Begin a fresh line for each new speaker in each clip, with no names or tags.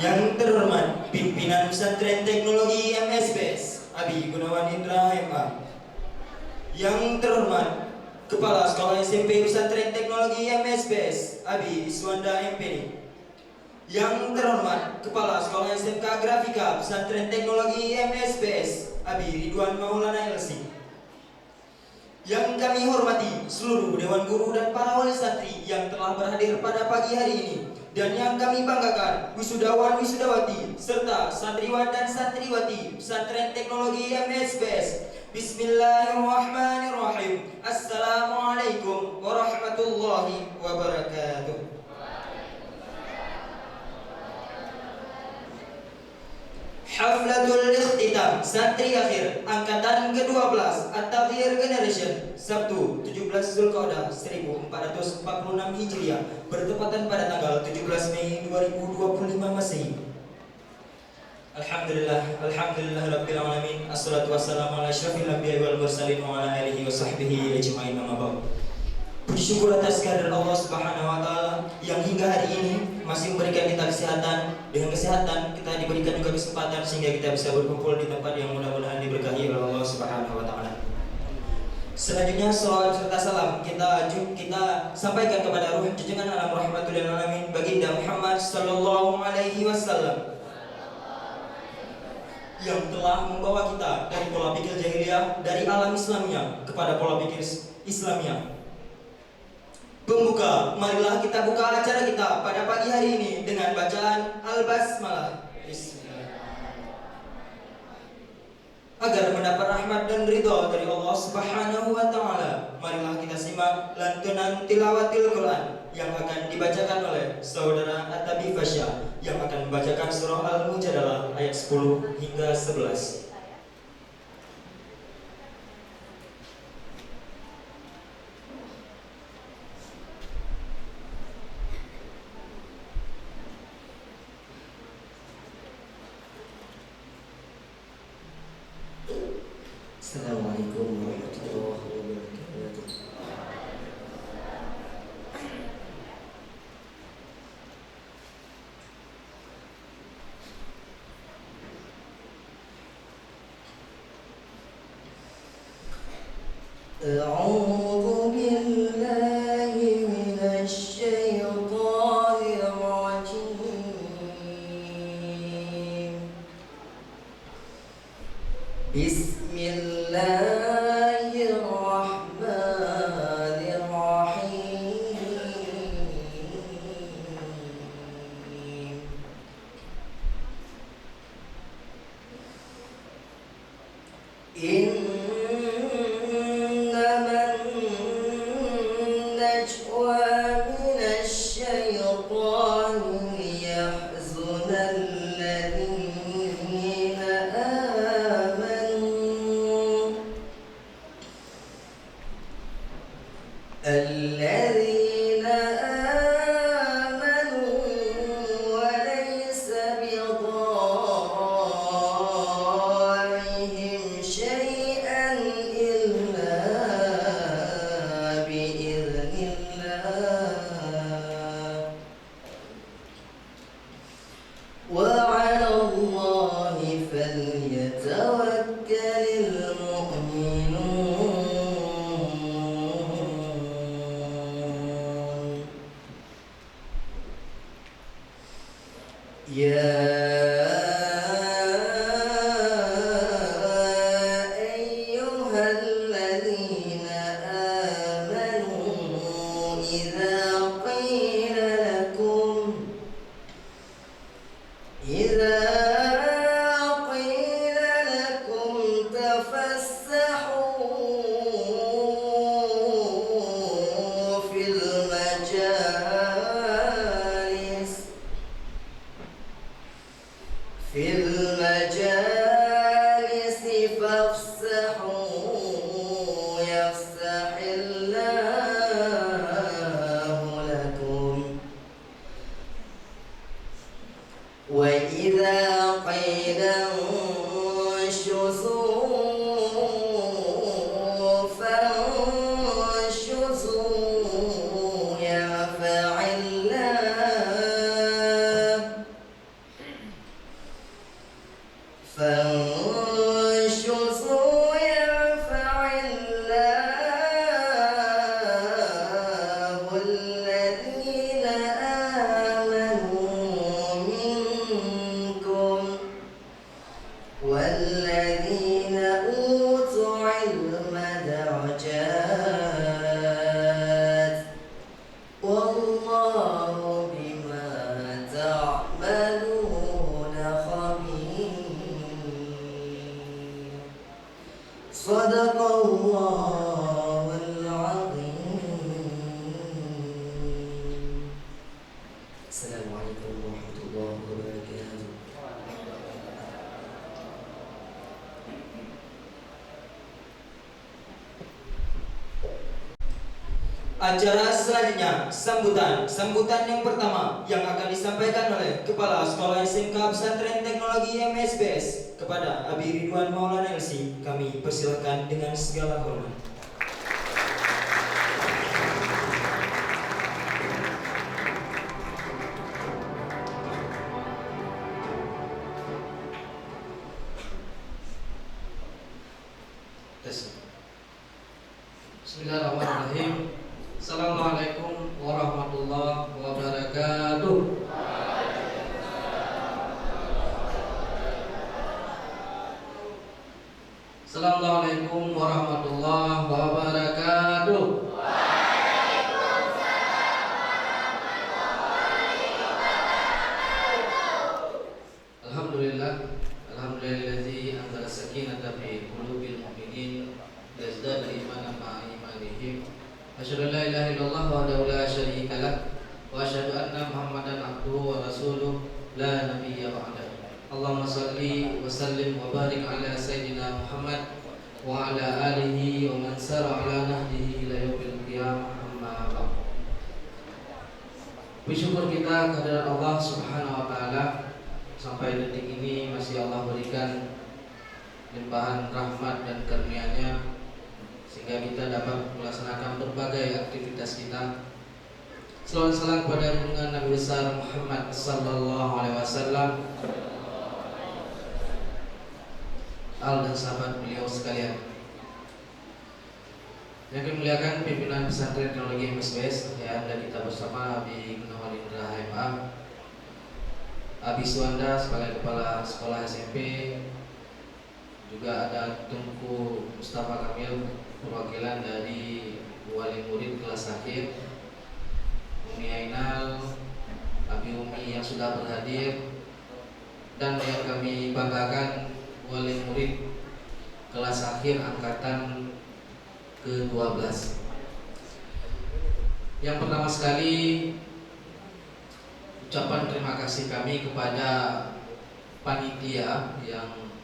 Yang terhormat Pimpinan Pesantren Teknologi MSBS Abi Gunawan Indra MA. Yang terhormat Kepala Sekolah SMP Pesantren Teknologi MSBS Abi Iswanda MPD. Yang terhormat Kepala Sekolah SMK Grafika Pesantren Teknologi MSBS Abi Ridwan Maulana LC. Yang kami hormati seluruh Dewan Guru dan para wali santri yang telah berhadir pada pagi hari ini, dan yang kami banggakan wisudawan wisudawati serta santriwan dan santriwati Pesantren Teknologi MSBS. Bismillahirrahmanirrahim. Assalamualaikum warahmatullahi wabarakatuh. Haflatul Ikhtitam Santri Akhir Angkatan ke-12 At-Taghyir Generation Sabtu 17 Zulqa'dah 1446 Hijriah bertepatan pada tanggal 17 Mei 2025 Masehi. Alhamdulillah Rabbil Alamin. Assalatu wassalamu ala asyrafil anbiya'i wal mursalin wa ala alihi wa sahbihi ajma'in, amma ba'd. Puji syukur atas kehadiran Allah Subhanahu wa taala yang hingga hari ini masih memberikan kita kesehatan. Dengan kesehatan kita diberikan juga kesempatan sehingga kita bisa berkumpul di tempat yang mudah-mudahan diberkahi oleh Allah Subhanahu wa taala. Selanjutnya salawat serta salam kita sampaikan kepada ruh junjungan alam rahmatul lil alamin baginda Muhammad sallallahu alaihi wasallam yang telah membawa kita dari pola pikir jahiliyah, dari alam Islamnya kepada pola pikir Islamnya. Pembuka, marilah kita buka acara kita pada pagi hari ini dengan bacaan Al-Basmalah. Agar mendapat rahmat dan ridha dari Allah Subhanahu wa taala, marilah kita simak lantunan tilawatil Quran yang akan dibacakan oleh saudara At-Tabi Fasya yang akan membacakan surah Al-Mujadalah ayat 10 hingga 11. Assalamualaikum warahmatullahi wabarakatuh. A'udzu billahi minasy syaithanir rajim. Bismillahirrahmanirrahim. Innaman najwa minasy syaitani liyahzunal ladzina الذين آمنوا وليس بضارهم شيئا إلا بإذن الله وعلى الله فليتوكل المؤمنون. يا أيها الذين آمنوا إذا قيل لكم تفسحوا في المجالس فافسحوا يفسح الله لكم وإذا قيل انشزوا فانشزوا يرفع الله
والذين آمنوا منكم والذين أوتوا علم درجات والله بما تعملون خبير. صدق الله العظيم. السلام عليكم ورحمة الله وبركاته.
Acara selanjutnya, sambutan yang pertama yang akan disampaikan oleh Kepala Sekolah SMK Pesantren Teknologi MSBS kepada Abi Ridwan Maulana LC. Kami persilakan dengan segala hormat.
Bismillahirrahmanirrahim. Assalamualaikum warahmatullahi wabarakatuh. Assalamualaikum warahmatullahi wabarakatuh. Alhamdulillah, alhamdulillazi anzala sakinata fi qulubil mu'minin yazdadu imanan ma'a imanihim. Asyhadu an la ilaha illallah wahdahu la syarika lah wa asyhadu anna Muhammadan abduhu wa rasuluh la nabiyya ba'dah. Allahumma shalli wa sallim wa barik ala sayyidina Muhammad wa ala alihi wa man sara ala nahjihi ila yaumil qiyamah, amma ba'd. Bersyukur kita kehadirat Allah Subhanahu wa taala, sampai detik ini masih Allah berikan limpahan rahmat dan karunia-Nya sehingga kita dapat melaksanakan berbagai aktivitas kita. Selawat salam kepada junjungan Nabi besar Muhammad sallallahu alaihi wasallam, al dan sahabat beliau sekalian. Yang dimuliakan pimpinan pesantren teknologi MSBS, ya, dan kita bersama Abi Gunawan Indra HMA, Abi Suwanda sebagai kepala sekolah SMP, juga ada Tunku Mustafa Kamil perwakilan dari wali murid kelas akhir, Umi Ainal, Abi Umi yang sudah berhadir, dan yang kami banggakan wali murid kelas akhir angkatan ke-12. Yang pertama sekali, ucapan terima kasih kami kepada panitia yang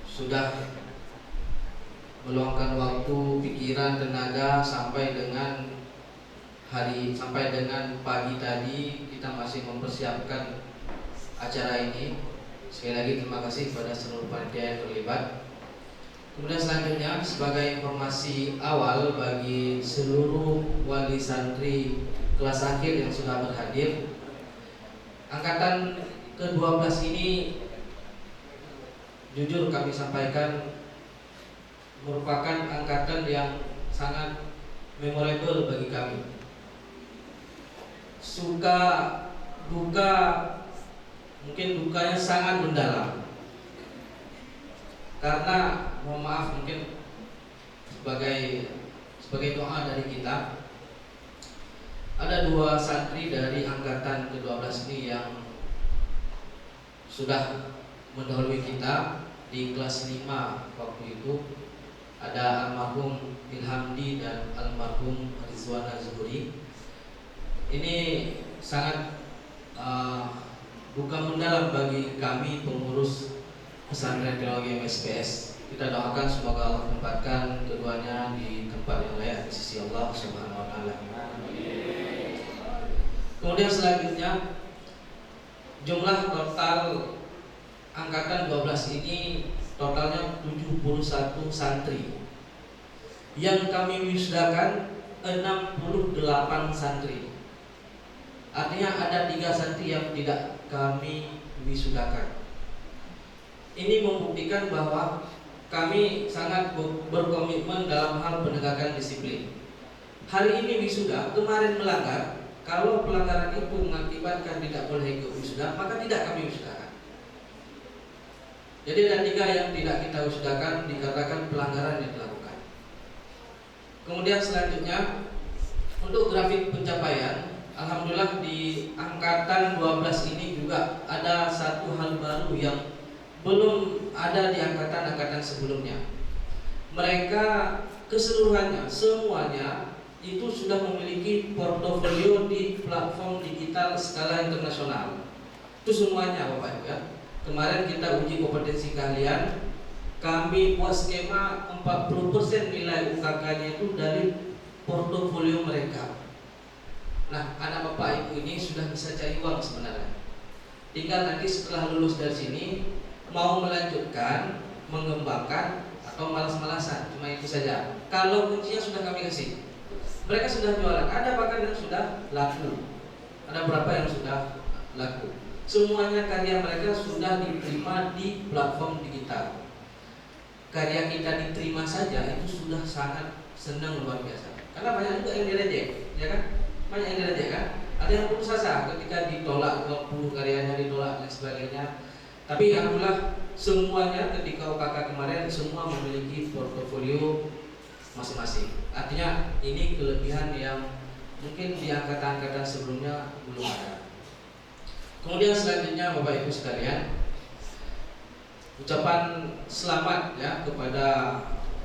sudah meluangkan waktu, pikiran, tenaga sampai dengan pagi tadi kita masih mempersiapkan acara ini. Sekali lagi terima kasih kepada seluruh panitia yang terlibat. Kemudian selanjutnya, sebagai informasi awal bagi seluruh wali santri kelas akhir yang sudah berhadir, angkatan ke-12 ini jujur kami sampaikan merupakan angkatan yang sangat memorable bagi kami. Suka duka, mungkin dukanya sangat mendalam, karena mohon maaf, mungkin sebagai doa dari kita, ada dua santri dari angkatan ke-12 ini yang sudah mendahului kita di kelas 5 waktu itu. Ada almarhum Ilhamdi dan almarhum Rizwan Azhuri. Ini sangat duka mendalam bagi kami pengurus pesantren teknologi MSBS. Kita doakan semoga Allah tempatkan keduanya di tempat yang layak di sisi Allah Subhanahu wa taala. Kemudian selanjutnya, jumlah total angkatan 12 ini totalnya 71 santri. Yang kami wisudakan 68 santri. Artinya ada 3 santri yang tidak kami wisudakan. Ini membuktikan bahwa kami sangat berkomitmen dalam hal penegakan disiplin. hari ini wisuda, kemarin melanggar, kalau pelanggaran itu mengakibatkan tidak boleh ikut wisuda, maka tidak kami wisudakan. Jadi ada 3 yang tidak kita wisudakan dikarenakan pelanggaran yang dilakukan. Kemudian selanjutnya untuk grafik pencapaian, alhamdulillah di angkatan 12 ini juga ada satu hal baru yang belum ada di angkatan-angkatan sebelumnya. Mereka keseluruhannya, semuanya itu sudah memiliki portofolio di platform digital skala internasional. Itu semuanya Bapak Ibu ya. Kemarin kita uji kompetensi keahlian, kami buat skema 40% nilai UKK-nya itu dari portofolio mereka. Nah, anak Bapak Ibu ini sudah bisa cari uang sebenarnya. Tinggal nanti setelah lulus dari sini mau melanjutkan, mengembangkan atau malas-malasan, cuma itu saja. Kalau kuncinya sudah kami kasih. Mereka sudah jualan, ada bahkan yang sudah laku. Ada berapa yang sudah laku. Semuanya karya mereka sudah diterima di platform digital. Karya kita diterima saja itu sudah sangat senang luar biasa. Karena banyak juga yang direject, ya kan? Banyak yang direject kan? Ada yang putus asa ketika ditolak 20 karyanya ditolak dan sebagainya. Tapi alhamdulillah semuanya ketika UKK kemarin semua memiliki portofolio masing-masing. Artinya ini kelebihan yang mungkin di angkatan-angkatan sebelumnya belum ada. Kemudian selanjutnya Bapak Ibu sekalian, ucapan selamat ya kepada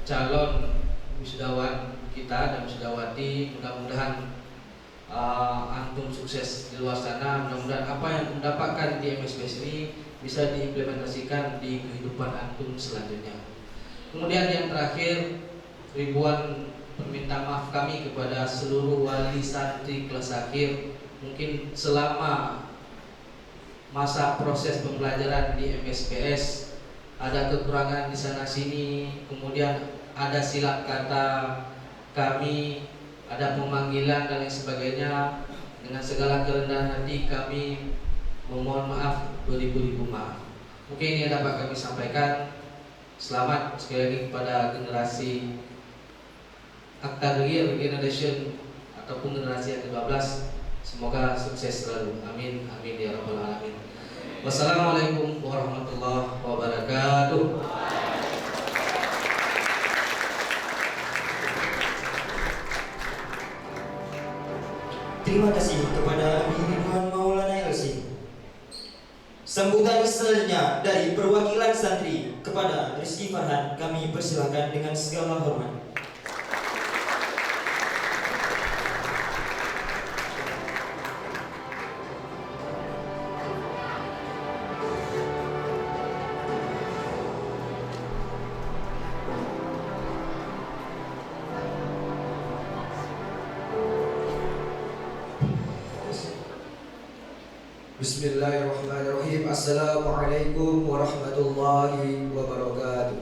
calon wisudawan kita dan wisudawati. Mudah-mudahan antum sukses di luar sana. Mudah-mudahan apa yang mendapatkan di MSBS ini bisa diimplementasikan di kehidupan antum selanjutnya. Kemudian yang terakhir, ribuan permintaan maaf kami kepada seluruh wali santri kelas akhir. Mungkin selama masa proses pembelajaran di MSBS ada kekurangan di sana sini, kemudian ada silap kata kami, ada pemanggilan dan lain sebagainya. Dengan segala kerendahan hati kami memohon maaf, beribu-ribu maaf. Mungkin ini yang dapat kami sampaikan. Selamat sekali lagi kepada generasi At-Taghyir Generation ataupun generasi yang ke-12. Semoga sukses selalu. Amin, amin ya rabbal alamin. Wassalamualaikum warahmatullahi wabarakatuh.
Terima kasih kepada Ridwan Maulana LC. Sambutan selanjutnya dari perwakilan santri kepada Rizky Farhan, kami persilahkan dengan segala hormat.
Bismillahirrahmanirrahim. Assalamualaikum warahmatullahi wabarakatuh.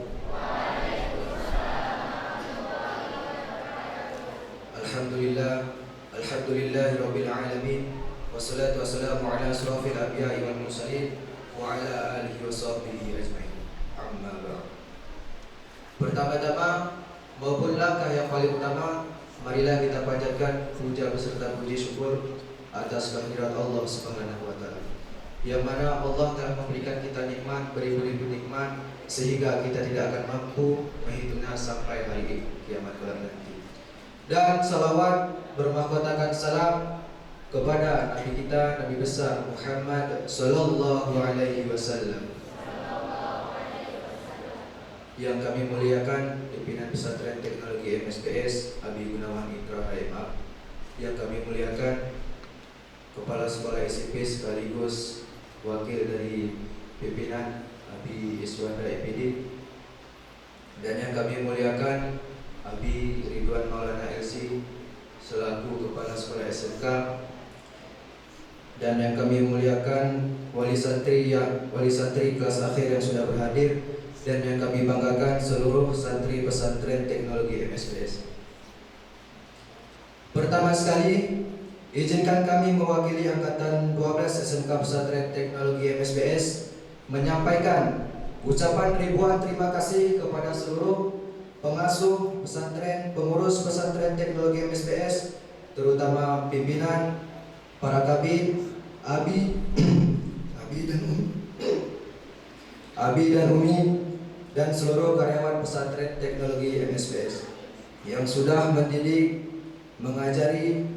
Alhamdulillahi rabbil alamin. Wassalatu wassalamu ala asrafil anbiya'i wal mursalin wa ala alihi wa sahbihi ajma'in. Amma ba'd. Pertama-tama maupun langkah yang paling utama, marilah kita panjatkan puja beserta puji syukur atas kehadirat Allah Subhanahu wa taala, yang mana Allah telah memberikan kita nikmat, beribu-ribu nikmat, sehingga kita tidak akan mampu menghitungnya sampai hari kiamat kelak nanti. Dan salawat bermahkotakan salam kepada Nabi kita, Nabi besar Muhammad sallallahu alaihi wasallam, yang kami muliakan pimpinan pesantren teknologi MSBS Abi Gunawan Intra HMA, yang kami muliakan Kepala Sekolah SMP sekaligus wakil dari pimpinan Abi Iswanda EPD, dan yang kami muliakan Abi Ridwan Maulana LC selaku Kepala Sekolah SMK, dan yang kami muliakan wali santri kelas akhir yang sudah berhadir, dan yang kami banggakan seluruh santri pesantren teknologi MSBS. Pertama sekali, izinkan kami mewakili Angkatan 12 SMK Pesantren Teknologi MSBS menyampaikan ucapan ribuan terima kasih kepada seluruh pengasuh pesantren, pengurus pesantren teknologi MSBS, terutama pimpinan, para kabin, Abi dan Umi, dan seluruh karyawan pesantren teknologi MSBS yang sudah mendidik, mengajari,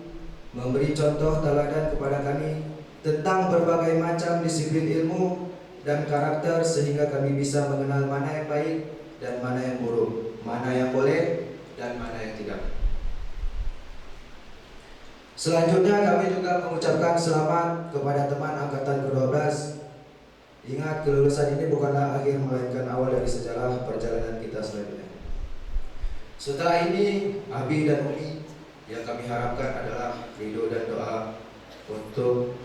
memberi contoh teladan kepada kami tentang berbagai macam disiplin ilmu dan karakter sehingga kami bisa mengenal mana yang baik dan mana yang buruk, mana yang boleh dan mana yang tidak. Selanjutnya kami juga mengucapkan selamat kepada teman angkatan ke-12. Ingat, kelulusan ini bukanlah akhir melainkan awal dari sejarah perjalanan kita selanjutnya. Setelah ini, Abi dan Umi yang kami harapkan adalah ridho dan doa untuk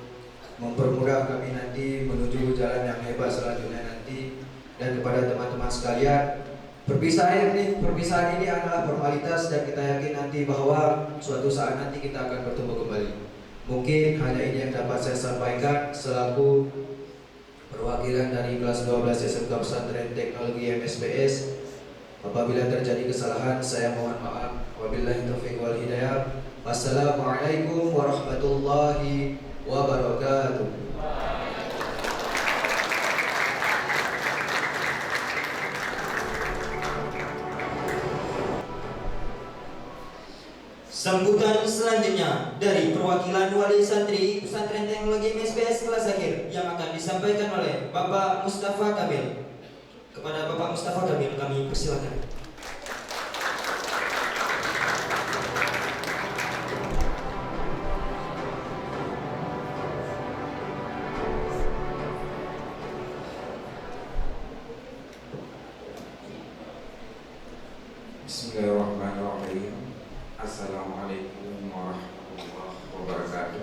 mempermudah kami nanti menuju jalan yang hebat selanjutnya nanti. Dan kepada teman-teman sekalian, perpisahan ini adalah formalitas dan kita yakin nanti bahwa suatu saat nanti kita akan bertemu kembali. Mungkin hanya ini yang dapat saya sampaikan selaku perwakilan dari kelas 12 SMK Pesantren Teknologi MSBS. Apabila terjadi kesalahan, saya mohon maaf. Wabillahi taufiq wal hidayah. Wassalamualaikum warahmatullahi wabarakatuh.
Sambutan selanjutnya dari perwakilan wali santri Pesantren Teknologi MSBS kelas akhir yang akan disampaikan oleh Bapak Mustafa Kamil. Kepada Bapak Mustafa Kamil kami persilakan.
Bismillahirrahmanirrahim. Assalamualaikum warahmatullahi wabarakatuh.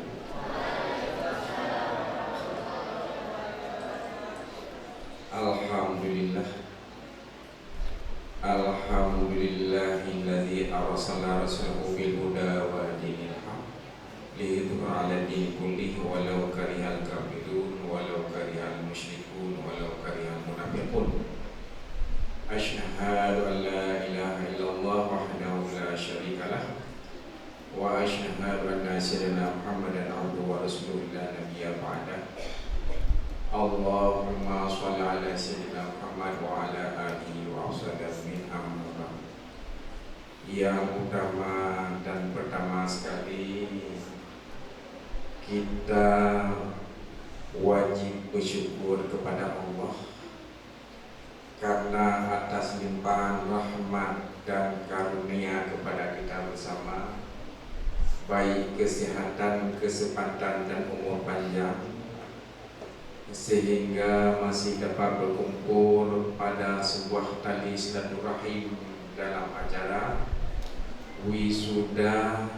Alhamdulillah. Alhamdulillahilladzi arsala rasulahu bil huda wa dinil haq liyudhhira 'ala din kullihi walau karihal kafirun walau karihal musyrikun walau karihal munafiqun. Asyhadu an la ilaha illallah wahdahu la syarikalah wa asyhadu anna sayyidina Muhammadan abduhu wa rasuluhu la nabiyya ba'dah. Allahumma shalli ala sayyidina Muhammad wa ala alihi wa sahbihi amma ba'd. Yang utama dan pertama sekali, kita wajib bersyukur kepada Allah karena atas limpahan rahmat dan karunia kepada kita bersama, baik kesehatan, kesempatan dan umur panjang, sehingga masih dapat berkumpul pada sebuah tali silaturahim dalam acara wisuda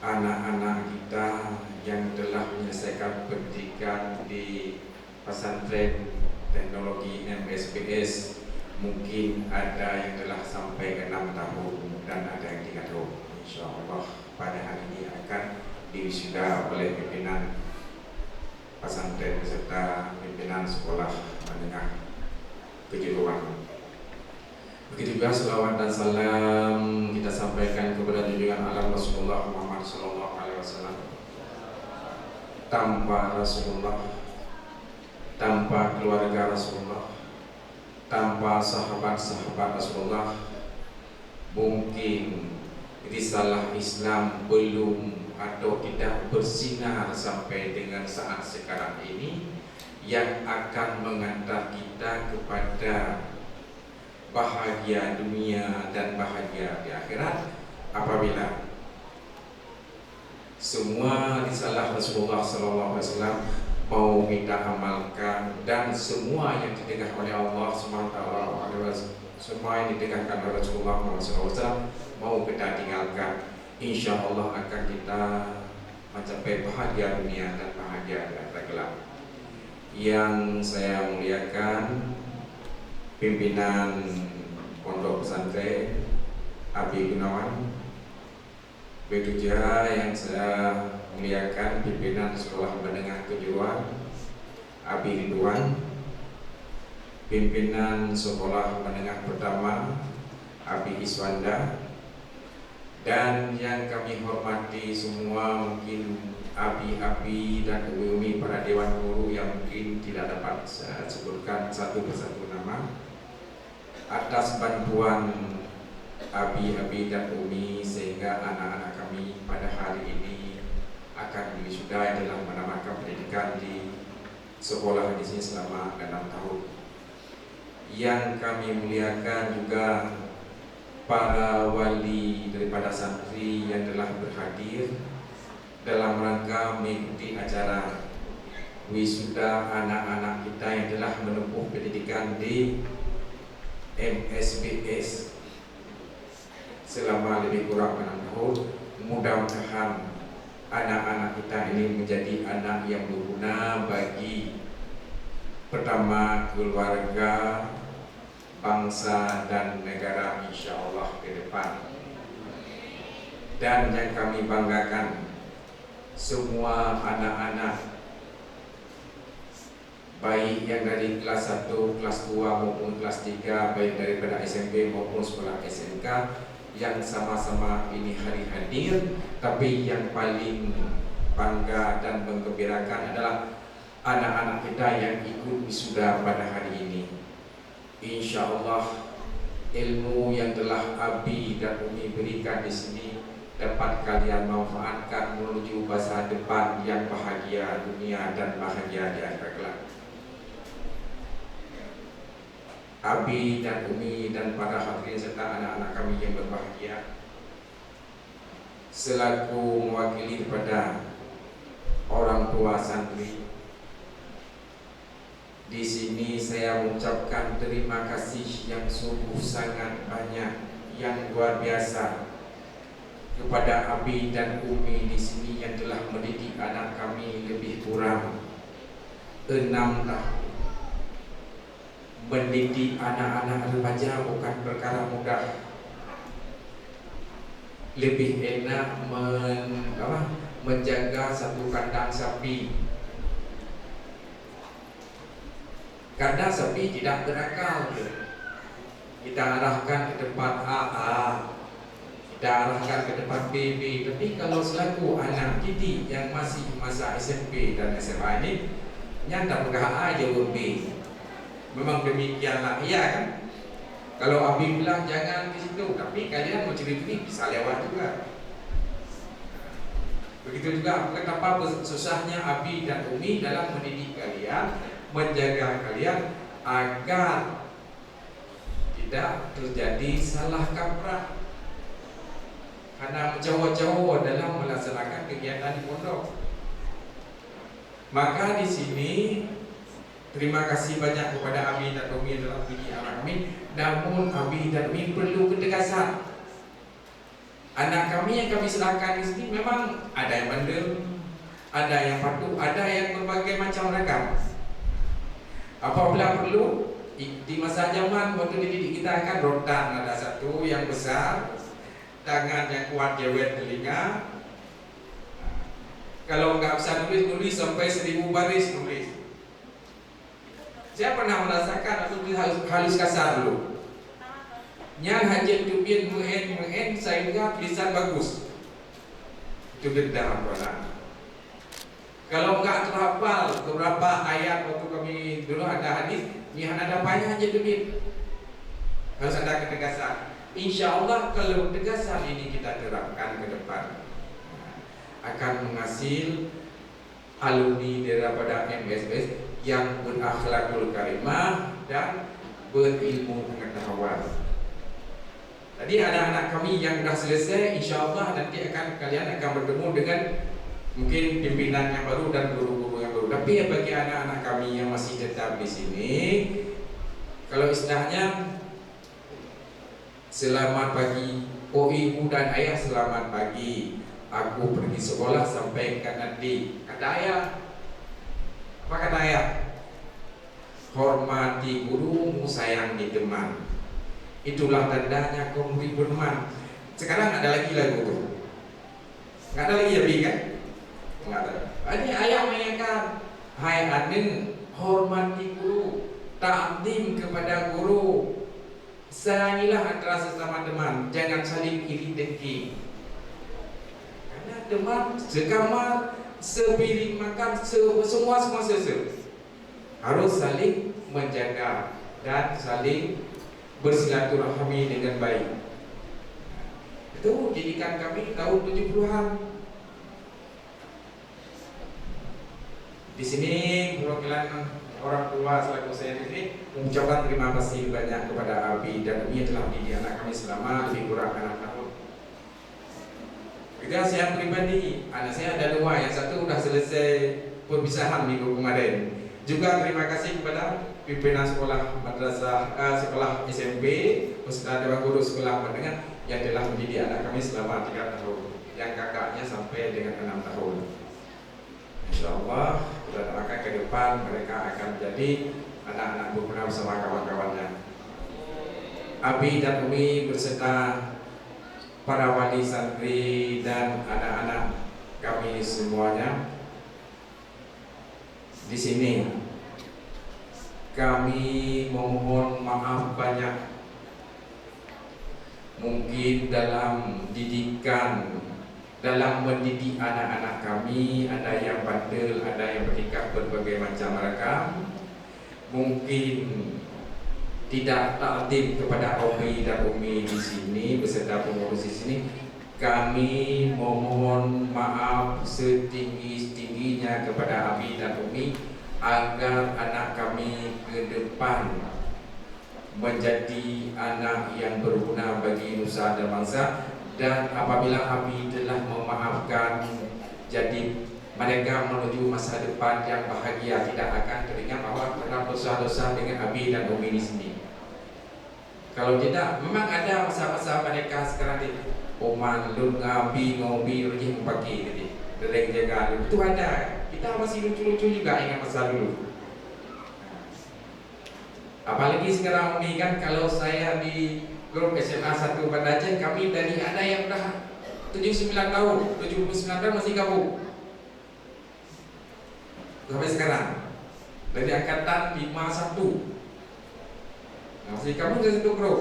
anak-anak kita yang telah menyelesaikan pendidikan di pesantren teknologi MSBS. Mungkin ada yang telah sampai ke 6 tahun dan ada yang 3 tahun. InsyaAllah pada hari ini akan diwisuda oleh pimpinan pesantren beserta pimpinan sekolah menengah kejuruan. Begitu juga selawat dan salam kita sampaikan kepada junjungan alam Rasulullah Muhammad SAW. Tanpa Rasulullah, tanpa keluarga Rasulullah, tanpa sahabat-sahabat Rasulullah, mungkin risalah Islam belum atau tidak bersinar sampai dengan saat sekarang ini, yang akan mengantar kita kepada bahagia dunia dan bahagia di akhirat apabila semua risalah Rasulullah SAW mau kita amalkan, dan semua yang didengar oleh Allah SWT, semua yang didengarkan oleh Rasulullah SAW mau kita tinggalkan. Insya Allah akan kita mencapai bahagia dunia dan bahagia di akhirat kelak. Yang saya muliakan, pimpinan Pondok Pesantren Abi Gunawan, begitu juga yang saya muliakan pimpinan Sekolah Menengah Kejuruan Abi Ridwan, pimpinan Sekolah Menengah Pertama Abi Iswanda, dan yang kami hormati semua mungkin abi-abi dan umi-umi para dewan guru yang mungkin tidak dapat saya sebutkan satu persatu nama, atas bantuan abi-abi dan umi sehingga anak-anak kami pada hari ini akan wisuda yang telah menamatkan pendidikan di sekolah di sini selama 6 tahun. Yang kami muliakan juga para wali daripada santri yang telah berhadir dalam rangka mengikuti acara wisuda anak-anak kita yang telah menempuh pendidikan di MSBS selama lebih kurang 6 tahun. Mudah-mudahan anak-anak kita ini menjadi anak yang berguna bagi pertama keluarga, bangsa dan negara insya Allah ke depan. Dan yang kami banggakan, semua anak-anak baik yang dari kelas 1, kelas 2 maupun kelas 3, baik daripada SMP maupun sekolah SMK yang sama-sama ini hari hadir, tapi yang paling bangga dan menggembirakan adalah anak-anak kita yang ikut wisuda pada hari ini. Insya Allah ilmu yang telah Abi dan Umi berikan di sini dapat kalian manfaatkan menuju masa depan yang bahagia dunia dan bahagia di akhirat kelak. Abi dan Umi dan para hadirin serta anak-anak kami yang berbahagia, selaku mewakili kepada orang tua santri, di sini saya mengucapkan terima kasih yang sungguh sangat banyak, yang luar biasa kepada Abi dan Umi di sini yang telah mendidik anak kami lebih kurang 6 tahun. Mendidik anak-anak remaja bukan perkara mudah. Lebih enak menjaga satu kandang sapi. Kandang sapi tidak berakal. Kita arahkan ke tempat AA, kita arahkan ke tempat BB. Tapi kalau selaku anak didik yang masih masa SMP dan SMA ini, nyata pegang A jauh B. Memang demikianlah, iya kan? Kalau Abi bilang jangan di situ, tapi kalian mau cerita bisa lewat juga. Begitu juga betapa susahnya Abi dan Umi dalam mendidik kalian, menjaga kalian agar tidak terjadi salah kaprah karena menjauh-jauh dalam melaksanakan kegiatan di pondok. Maka di sini terima kasih banyak kepada Abi dan Umi dalam mendidik anak kami. Namun Abi dan Umi perlu ketegasan. Anak kami yang kami serahkan di sini memang ada yang bandel, ada yang patuh, ada yang berbagai macam ragam. Apabila perlu di masa zaman waktu dididik kita akan rotan, ada satu yang besar, tangan yang kuat jewet telinga. Kalau nggak bisa nulis sampai 1000 baris nulis. Saya pernah merasakan atau halus kasar dulu. Nyan hajat tubin muen sehingga tulisan bagus. Itu dendam pernah. Kalau nggak terhafal beberapa ayat waktu kami dulu ada hadis, nyan ada payah hajat tubin. Harus ada ketegasan. Insya Allah kalau ketegasan ini kita terapkan ke depan, akan menghasil alumni daripada MSBS yang berakhlakul karimah dan berilmu pengetahuan. Tadi anak-anak kami yang sudah selesai, insya Allah nanti kalian akan bertemu dengan mungkin pimpinan yang baru dan guru-guru yang baru. Tapi bagi anak-anak kami yang masih tetap di sini, kalau istilahnya selamat pagi, oh ibu dan ayah selamat pagi. Aku pergi sekolah sampaikan nanti. Kata ayah, apa kata ayah? Hormati gurumu, sayangi teman. Itulah tandanya kau murid berteman. Sekarang ada lagi lagu tu. Nggak ada lagi ya kan? Nggak ada. Ini ayah mengingatkan, hai anin, hormati guru, takdim kepada guru, sayangilah antara sesama teman, jangan saling iri dengki. Karena teman sekamar, sepiring makan, semua harus saling menjaga dan saling bersilaturahmi dengan baik. Itu didikan kami tahun 70-an. Di sini perwakilan orang tua selaku saya di sini mengucapkan terima kasih banyak kepada Abi dan Umi yang telah mendidik anak kami selama lebih kurang 6 tahun. Juga saya pribadi, anak saya ada 2, yang satu sudah selesai perpisahan minggu kemarin. Juga terima kasih kepada pimpinan sekolah madrasah, sekolah SMP, beserta dewan guru sekolah menengah yang telah mendidik anak kami selama 3 tahun, yang kakaknya sampai dengan 6 tahun. InsyaAllah kita doakan ke depan mereka akan menjadi anak-anak berguna bersama kawan-kawannya. Abi dan Umi beserta para wali santri dan anak-anak kami semuanya di sini, kami memohon maaf banyak. Mungkin dalam didikan, dalam mendidik anak-anak kami, ada yang bandel, ada yang bertingkah berbagai macam ragam. Mungkin tidak taat kepada Umi dan Umi di sini beserta pengurus di sini. Kami memohon maaf setinggi-tingginya kepada Abi dan Umi agar anak kami ke depan menjadi anak yang berguna bagi nusa dan bangsa. Dan apabila Abi telah memaafkan, jadi mereka menuju masa depan yang bahagia, tidak akan teringat bahwa pernah dosa-dosa dengan Abi dan Umi di sini. Kalau tidak, memang ada masa-masa mereka sekarang di Oman, Lun, Abi, Ngobi, Rujih, Pagi, jadi dereng jaga itu ada. Kita masih lucu-lucu juga ingat masa dulu. Apalagi sekarang ini kan, kalau saya di grup SMA 1 Banda Aceh, kami dari ada yang udah 79 tahun, 79 tahun masih gabung sampai sekarang, dari angkatan 51 masih kamu dari satu grup.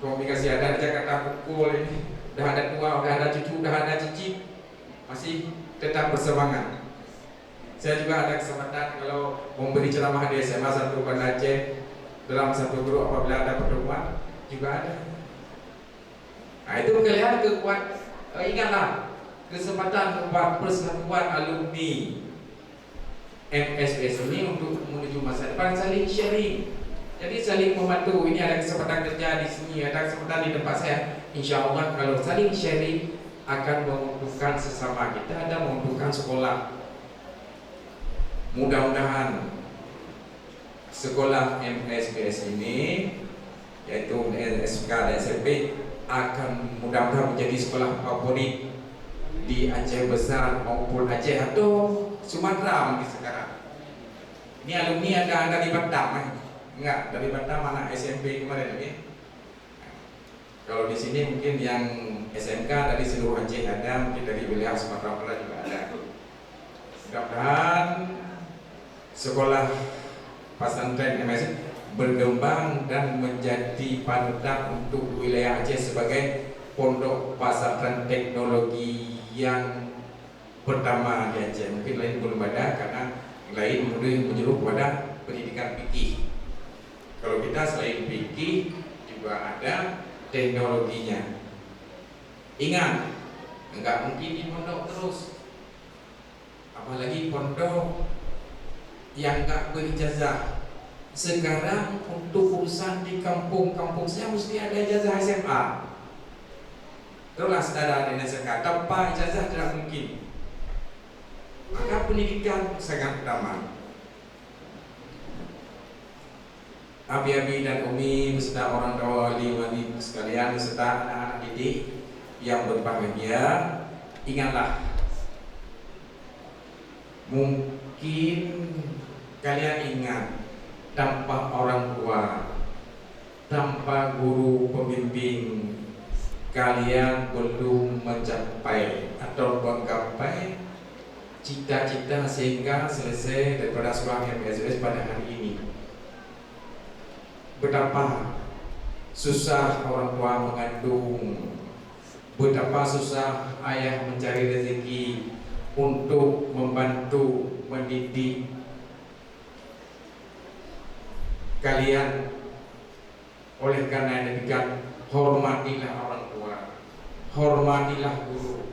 Komunikasi ada Jakarta pukul ini, udah ada tua, udah ada cucu, udah ada cicit, masih tetap bersemangat. Saya juga ada kesempatan kalau memberi ceramah di SMA 1 Banda Aceh dalam satu grup, apabila ada pertemuan juga ada. Nah, itu kalian ingatlah kesempatan buat persatuan alumni MSBS ini untuk menuju masa depan, saling sharing. Jadi saling membantu. Ini ada kesempatan kerja di sini, ada kesempatan di tempat saya. Insya Allah kalau saling sharing akan menguntungkan sesama kita dan menguntungkan sekolah. Mudah-mudahan sekolah MSBS ini, yaitu SMK dan SMP, akan mudah-mudahan menjadi sekolah favorit di Aceh Besar maupun Aceh atau Sumatera mungkin sekarang. Ini alumni ada dari Batam, enggak dari Batam, anak SMP kemarin lagi. Kalau di sini mungkin yang SMK dari seluruh Aceh ada, mungkin dari wilayah Sumatera Barat juga ada. Mudah-mudahan sekolah pesantren MSBS berkembang dan menjadi panutan untuk wilayah Aceh sebagai pondok pesantren teknologi yang pertama di Aceh. Mungkin lain belum ada karena lain menyeru kepada pendidikan fikih. Kalau kita selain fikih juga ada teknologinya. Ingat, enggak mungkin di pondok terus, apalagi pondok yang enggak berijazah. Sekarang untuk urusan di kampung-kampung saya mesti ada ijazah SMA. Itulah saudara di SMK, tanpa ijazah tidak mungkin. Maka pendidikan sangat utama. Abi-abi dan umi beserta orang tua wali-wali sekalian beserta anak-anak didik yang berbahagia, ingatlah, mungkin kalian ingat, tanpa orang tua, tanpa guru pembimbing, kalian belum mencapai atau menggapai cita-cita sehingga selesai daripada sekolah MSBS pada hari ini. Betapa susah orang tua mengandung, betapa susah ayah mencari rezeki untuk membantu mendidik kalian. Oleh karena demikian, hormatilah orang tua, hormatilah guru.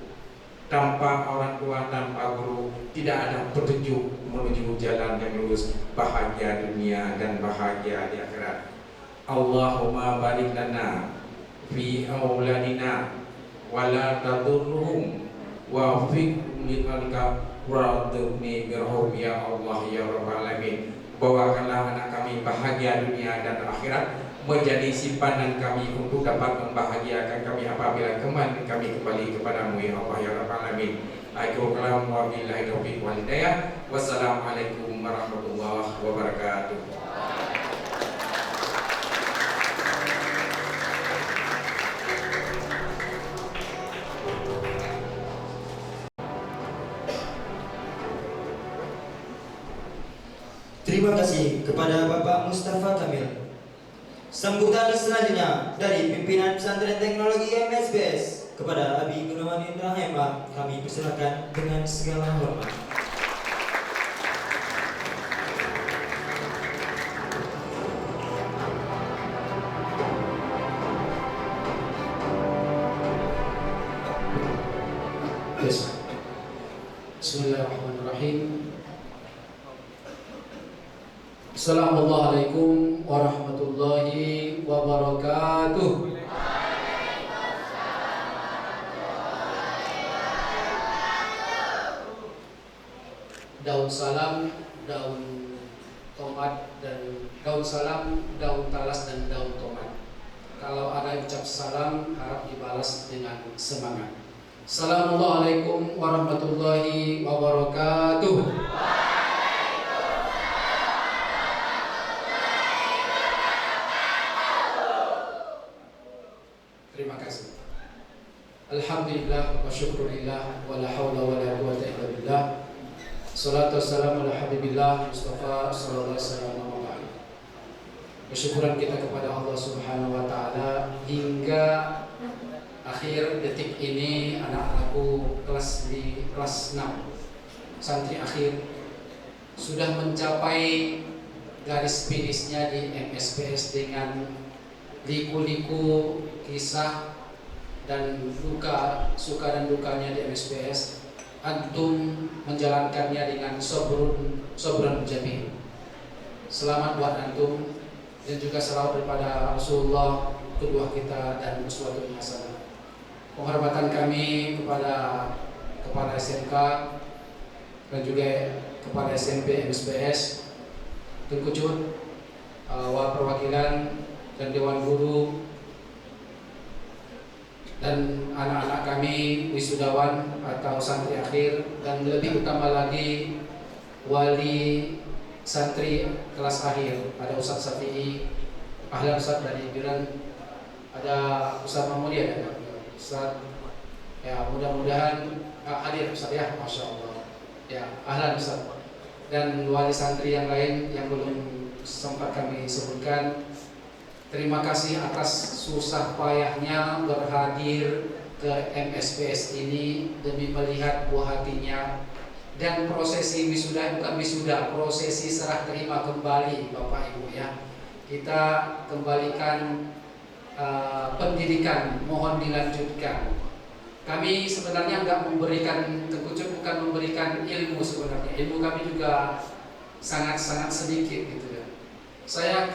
Tanpa orang tua, tanpa guru, tidak ada petunjuk menuju jalan yang lurus, bahagia dunia dan bahagia di akhirat. Allahumma barik lana fi auladina wala tadurruhum wa fiqhum limalika waradhni birhum ya Allah ya Rabbal alamin. Bawakanlah anak kami bahagia dunia dan akhirat, menjadi simpanan kami untuk dapat membahagiakan kami apabila kembali kepadamu ya Allah ya Rabbal alamin. Aku kalam wa billahi taufiq wal hidayah. Wassalamualaikum warahmatullahi wabarakatuh.
Terima kasih kepada Bapak Mustafa Kamil. Sambutan selanjutnya dari pimpinan Pesantren Teknologi MSBS kepada Abi Gunawan Indra MA, kami persilakan dengan segala hormat.
Bismillahirrahmanirrahim. Assalamualaikum warahmatullahi wabarakatuh. Daun salam, daun tomat, dan daun salam, daun talas, dan daun tomat. Kalau ada ucap salam, harap dibalas dengan semangat. Assalamualaikum warahmatullahi wabarakatuh. Terima kasih. Alhamdulillah wa syukurillah wa la hawla wa la quwwata illa billah. Salatu wassalamu ala habibillah Mustafa sallallahu alaihi wasallam. Bersyukuran kita kepada Allah Subhanahu wa taala hingga akhir detik ini anak-anakku kelas 6 santri akhir sudah mencapai garis finishnya di MSPS dengan liku-liku kisah dan duka, suka dan dukanya di MSPS. Antum menjalankannya dengan sobrun jamil. Selamat buat antum dan juga salawat daripada Rasulullah kedua kita dan uswatun hasanah. Penghormatan kami kepada kepala SMK dan juga kepada SMP MSPS, Tengkucut, perwakilan dan dewan guru dan anak-anak kami wisudawan atau santri akhir, dan lebih utama lagi wali santri kelas akhir. Ada Ustaz Safi'i, ahlan Ustaz dari Biran, ada Ustaz Mahmudi, ada Ustaz, ya mudah-mudahan hadir Ustaz ya, Masya Allah ya, ahlan Ustaz, dan wali santri yang lain yang belum sempat kami sebutkan. Terima kasih atas susah payahnya berhadir ke MSPS ini demi melihat buah hatinya. Dan prosesi wisuda, bukan wisuda, prosesi serah terima kembali Bapak Ibu ya. Kita kembalikan pendidikan, mohon dilanjutkan. Kami sebenarnya enggak memberikan, Tengkucut bukan memberikan ilmu sebenarnya. Ilmu kami juga sangat-sangat sedikit gitu ya. Saya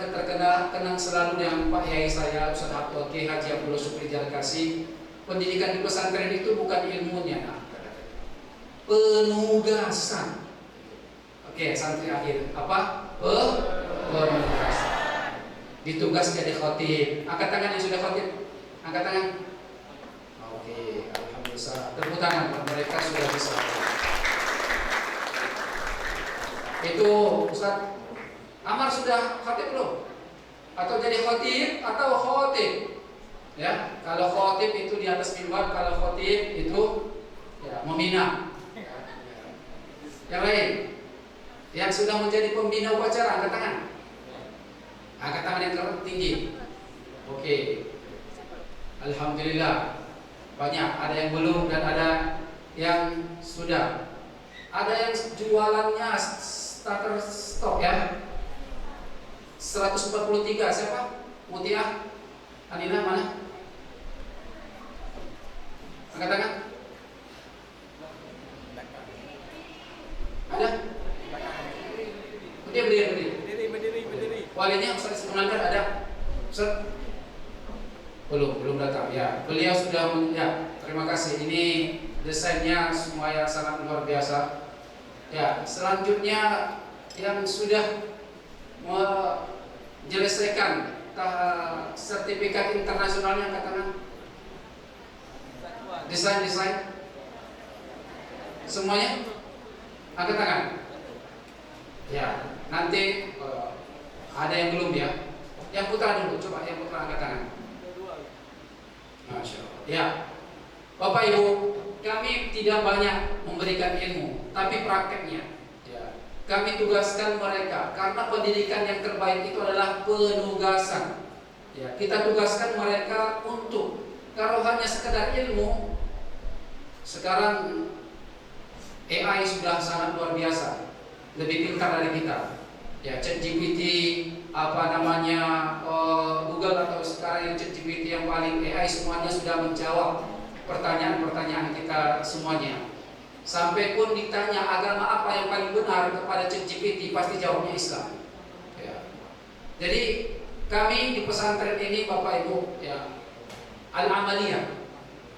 kenang selalu dengan Pak Yai saya, Ustaz Abdul Ki Haji Abdullah Syukri Jalkasi. Pendidikan di pesantren itu bukan ilmunya, penugasan. Oke, santri akhir apa? Penugasan. Ditugas jadi khotib. Angkat tangan yang sudah khotib. Angkat tangan. Oke, alhamdulillah. Tepuk tangan buat mereka sudah bisa. Itu Ustaz Amar sudah khotib belum? Atau jadi khotib atau khotib? Ya, kalau khotib itu di atas mimbar, kalau khotib itu ya membina. Yang lain yang sudah menjadi pembina upacara, angkat tangan. Angkat tangan yang tertinggi. Oke. Alhamdulillah. Banyak, ada yang belum dan ada yang sudah. Ada yang jualannya starter stock ya. 143 siapa? Mutia? Anina mana? Angkat tangan. Ada? Mutia berdiri. Walinya Ustaz Munandar ada? Ustaz? Belum datang ya. Beliau sudah ya, terima kasih. Ini desainnya semua yang sangat luar biasa. Ya, selanjutnya yang sudah menyelesaikan sertifikat internasionalnya angkat tangan. Desain semuanya angkat tangan. Ya, nanti ada yang belum ya. Yang putra dulu, coba yang putra angkat tangan. Masya Allah. Ya, Bapak Ibu, kami tidak banyak memberikan ilmu, tapi prakteknya. Ya, kami tugaskan mereka karena pendidikan yang terbaik itu adalah penugasan. Ya, kita tugaskan mereka untuk, kalau hanya sekedar ilmu, sekarang AI sudah sangat luar biasa, lebih pintar dari kita. Ya, ChatGPT, Google atau sekarang yang ChatGPT yang paling AI semuanya sudah menjawab pertanyaan-pertanyaan kita semuanya. Sampai pun ditanya agama apa yang paling benar kepada ChatGPT, pasti jawabnya Islam. Ya. Jadi kami di pesantren ini Bapak Ibu ya, al-amaliyah,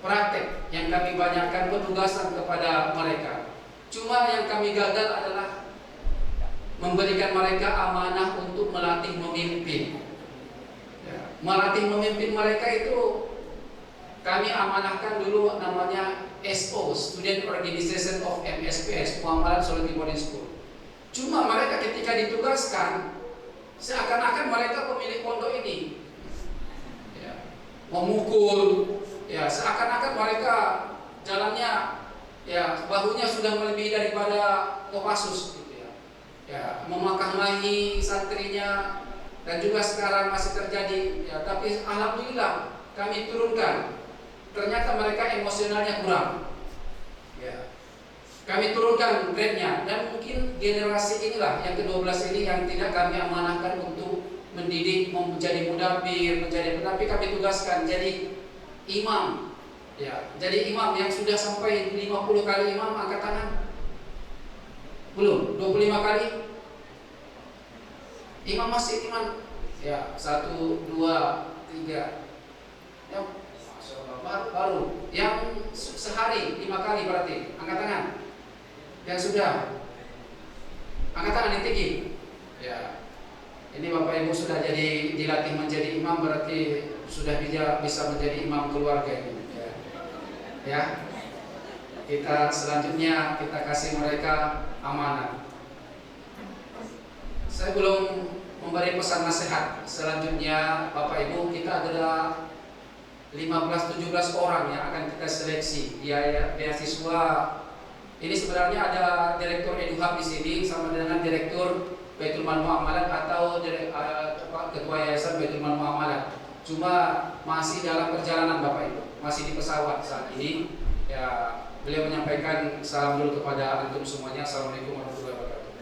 praktek yang kami banyakkan penugasan kepada mereka. Cuma yang kami gagal adalah memberikan mereka amanah untuk melatih memimpin. Ya, melatih memimpin mereka itu kami amanahkan dulu namanya SO, Student Organization of MSPS, Muhammadiyah Soluti Boarding School. Cuma mereka ketika ditugaskan seakan-akan mereka pemilik pondok ini, ya, memukul, ya, seakan-akan mereka jalannya, ya, bahunya sudah melebihi daripada Kopassus. Ya, memakahi santrinya dan juga sekarang masih terjadi ya, tapi alhamdulillah kami turunkan, ternyata mereka emosionalnya kurang ya. Kami turunkan grade-nya dan mungkin generasi inilah yang ke-12 ini yang tidak kami amanahkan untuk mendidik menjadi mudabir, menjadi, tetapi kami tugaskan jadi imam ya, jadi imam yang sudah sampai 50 kali imam angkat tangan. Belum, 25 kali imam masih imam ya, 1, 2, 3 ya, Masya Allah, baru yang sehari 5 kali berarti angkat tangan. Yang sudah angkat tangan yang tinggi ya. Ini Bapak Ibu sudah jadi dilatih menjadi imam, berarti sudah bisa menjadi imam keluarga ini ya. Ya, kita selanjutnya kita kasih mereka amanah. Saya belum memberi pesan nasihat. Selanjutnya Bapak Ibu, kita ada 15-17 orang yang akan kita seleksi biaya beasiswa. Ini sebenarnya ada direktur Eduhab di sini sama dengan direktur Baitul Mal Muamalat atau ketua yayasan Baitul Mal Muamalat. Cuma masih dalam perjalanan Bapak Ibu, masih di pesawat saat ini. Ya, beliau menyampaikan salam dulu kepada antum semuanya. Assalamualaikum warahmatullahi wabarakatuh.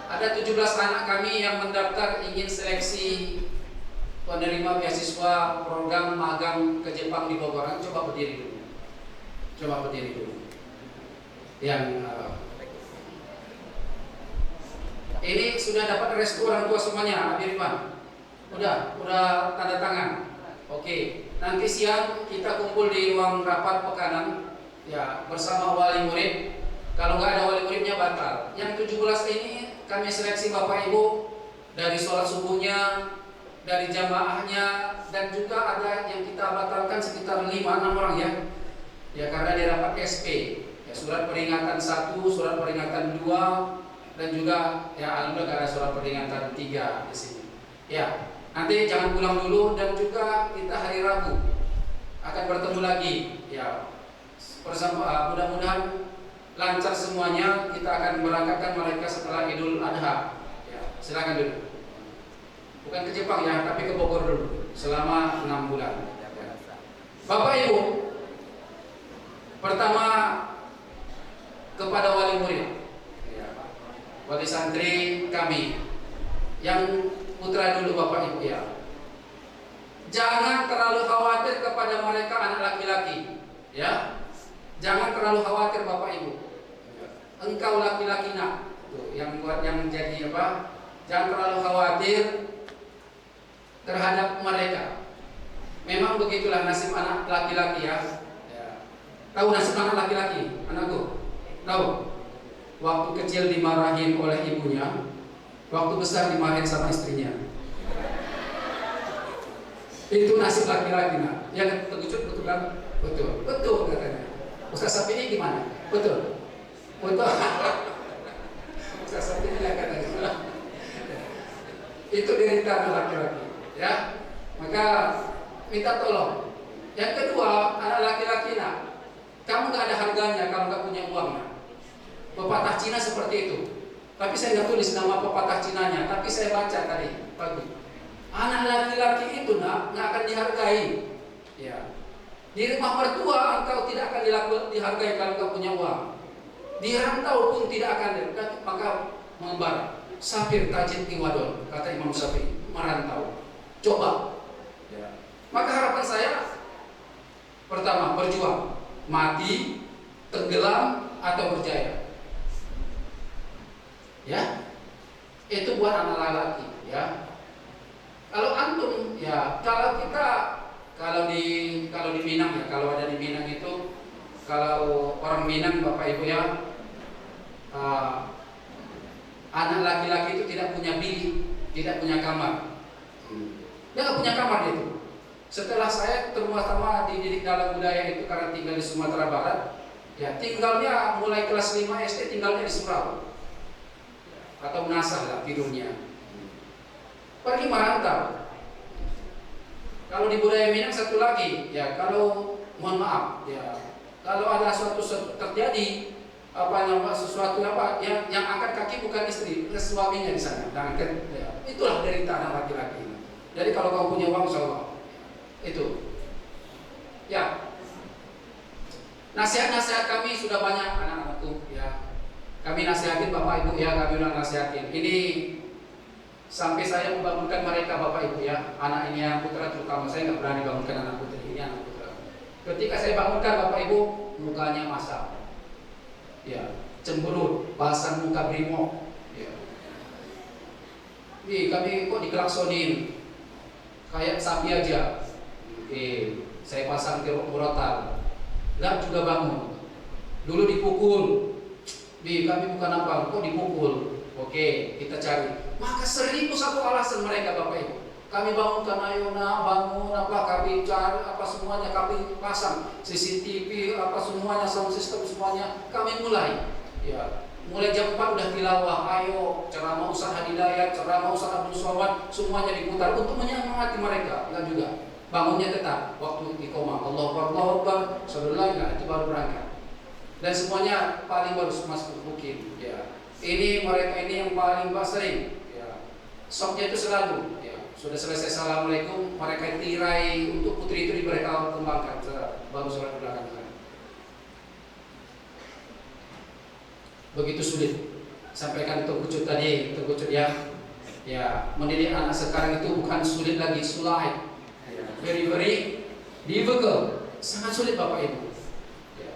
Ada 17 anak kami yang mendaftar ingin seleksi penerima beasiswa program magang ke Jepang di Bogor. Coba berdiri dulu. Yang ini sudah dapat restu orang tua semuanya, Abi Rifan. Udah tanda tangan. Oke, nanti siang kita kumpul di ruang rapat pekanan ya bersama wali murid. Kalau nggak ada wali muridnya batal. Yang 17 ini kami seleksi Bapak Ibu dari sholat subuhnya, dari jamaahnya, dan juga ada yang kita batalkan sekitar 5-6 orang ya. Ya karena dia dapat SP, ya, surat peringatan 1, surat peringatan 2, dan juga ya alhamdulillah ada surat peringatan 3 di sini. Ya, nanti jangan pulang dulu, dan juga kita hari Rabu akan bertemu lagi. Ya, mudah-mudahan lancar semuanya. Kita akan berangkatkan mereka setelah Idul Adha. Ya, silakan dulu. bukan ke Jepang ya, tapi ke Bogor dulu selama 6 bulan. Bapak Ibu, pertama kepada wali murid, wali santri kami yang putra dulu Bapak Ibu ya, jangan terlalu khawatir kepada mereka anak laki-laki ya, jangan terlalu khawatir Bapak Ibu. Engkau laki-laki nak, tuh, yang jadi apa? Jangan terlalu khawatir terhadap mereka. Memang begitulah nasib anak laki-laki ya. Tahu nasib anak laki-laki, anakku? Tahu? Waktu kecil dimarahin oleh ibunya, waktu besar dimarahin sama istrinya. Itu nasib laki-laki nak. Yang terkejut betul kan? Betul, betul katanya. Ustaz Safi'i gimana? Betul, betul. Ustaz Safi'i lah katanya. Itu derita anak laki-laki, ya. Maka minta tolong. Yang kedua, anak laki-laki nak, kamu nggak ada harganya kalau nggak punya uangnya. Pepatah Cina seperti itu. Tapi saya nggak tulis nama pepatah Cinanya, tapi saya baca tadi pagi. Anak laki-laki itu nak nggak akan dihargai. Ya. Di rumah mertua engkau tidak akan dihargai kalau engkau punya uang. Di rantau pun tidak akan dihargai, maka mengembara. Safir tajid iwadon, kata Imam Syafi'i, merantau. Coba. Ya. Maka harapan saya pertama berjuang, mati, tenggelam atau berjaya. Ya, itu buat anak laki-laki. Ya, kalau antum, ya, kalau di Minang ya, kalau ada di Minang itu, kalau orang Minang Bapak Ibu ya, anak laki-laki itu tidak punya bilik, tidak punya kamar. Dia nggak punya kamar itu. Setelah saya terutama dididik dalam budaya itu karena tinggal di Sumatera Barat, ya tinggalnya mulai kelas 5 SD tinggalnya di surau atau menasah lah tidurnya. Pergi merantau. Kalau di budaya Minang satu lagi, ya kalau mohon maaf, ya kalau ada suatu terjadi sesuatu yang angkat kaki bukan istri, suaminya di sana. Dan ya, itulah derita anak laki-laki. Jadi kalau kamu punya uang, insyaallah itu. Ya. Nasihat-nasihat kami sudah banyak anak-anakku ya. Kami nasihatin Bapak Ibu ya, kami udah nasihatin. Ini sampai saya membangunkan mereka Bapak Ibu ya. Anak ini yang putra terutama, saya nggak berani bangunkan anak putri, ini anak putra. Ketika saya bangunkan Bapak Ibu, mukanya masak. Ya, cemberut, pasang muka brimo. Ya. Nih, kami kok dikelaksonin. Kayak sapi aja. Saya pasang murotal. Enggak juga bangun. Dulu dipukul. Kami bukan apa, kok dipukul. Oke, kita cari. Maka 1001 alasan mereka Bapak Ibu. Kami bangunkan, ayo nak bangun kami cari semuanya, kami pasang CCTV semuanya, sound system semuanya. Kami mulai. Ya, mulai jam 4 udah tilawah, ayo ceramah Ustaz Hidayat, ceramah Ustaz Abdul Somad, semuanya diputar untuk menyemangati mereka. Enggak juga. Bangunnya tetap waktu iqamah, Allahu Akbar, sallallahu itu baru berangkat. Dan semuanya paling baru masuk bukit. Ya. Ini mereka ini yang paling sering. Ya. Soknya itu selalu. Ya. Sudah selesai assalamualaikum, mereka tirai untuk putri itu mereka kembangkan. Baru sholat belakang. Begitu sulit. Sampaikan terkucut tadi, terkucut ya. Ya, mendidik anak sekarang itu bukan sulit lagi, sulai. Very difficult, sangat sulit Bapak Ibu. Ya.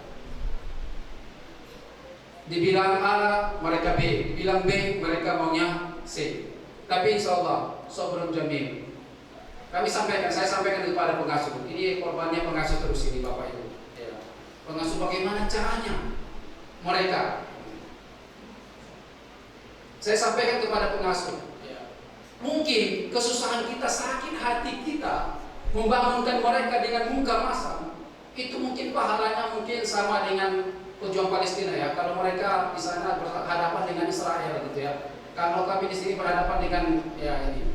Dibilang A, mereka B, dibilang B, mereka maunya C. Tapi insya Allah, sabrun jamil. Saya sampaikan kepada pengasuh. Ini korbannya pengasuh terus ini Bapak Ibu. Ya. Pengasuh bagaimana caranya? Mereka. Saya sampaikan kepada pengasuh. Ya. Mungkin kesusahan kita, sakit hati kita membangunkan mereka dengan muka masam, itu mungkin pahalanya mungkin sama dengan pejuang Palestina ya. Kalau mereka di sana berhadapan dengan Israel gitu ya. Kalau kami di sini berhadapan dengan ya ini,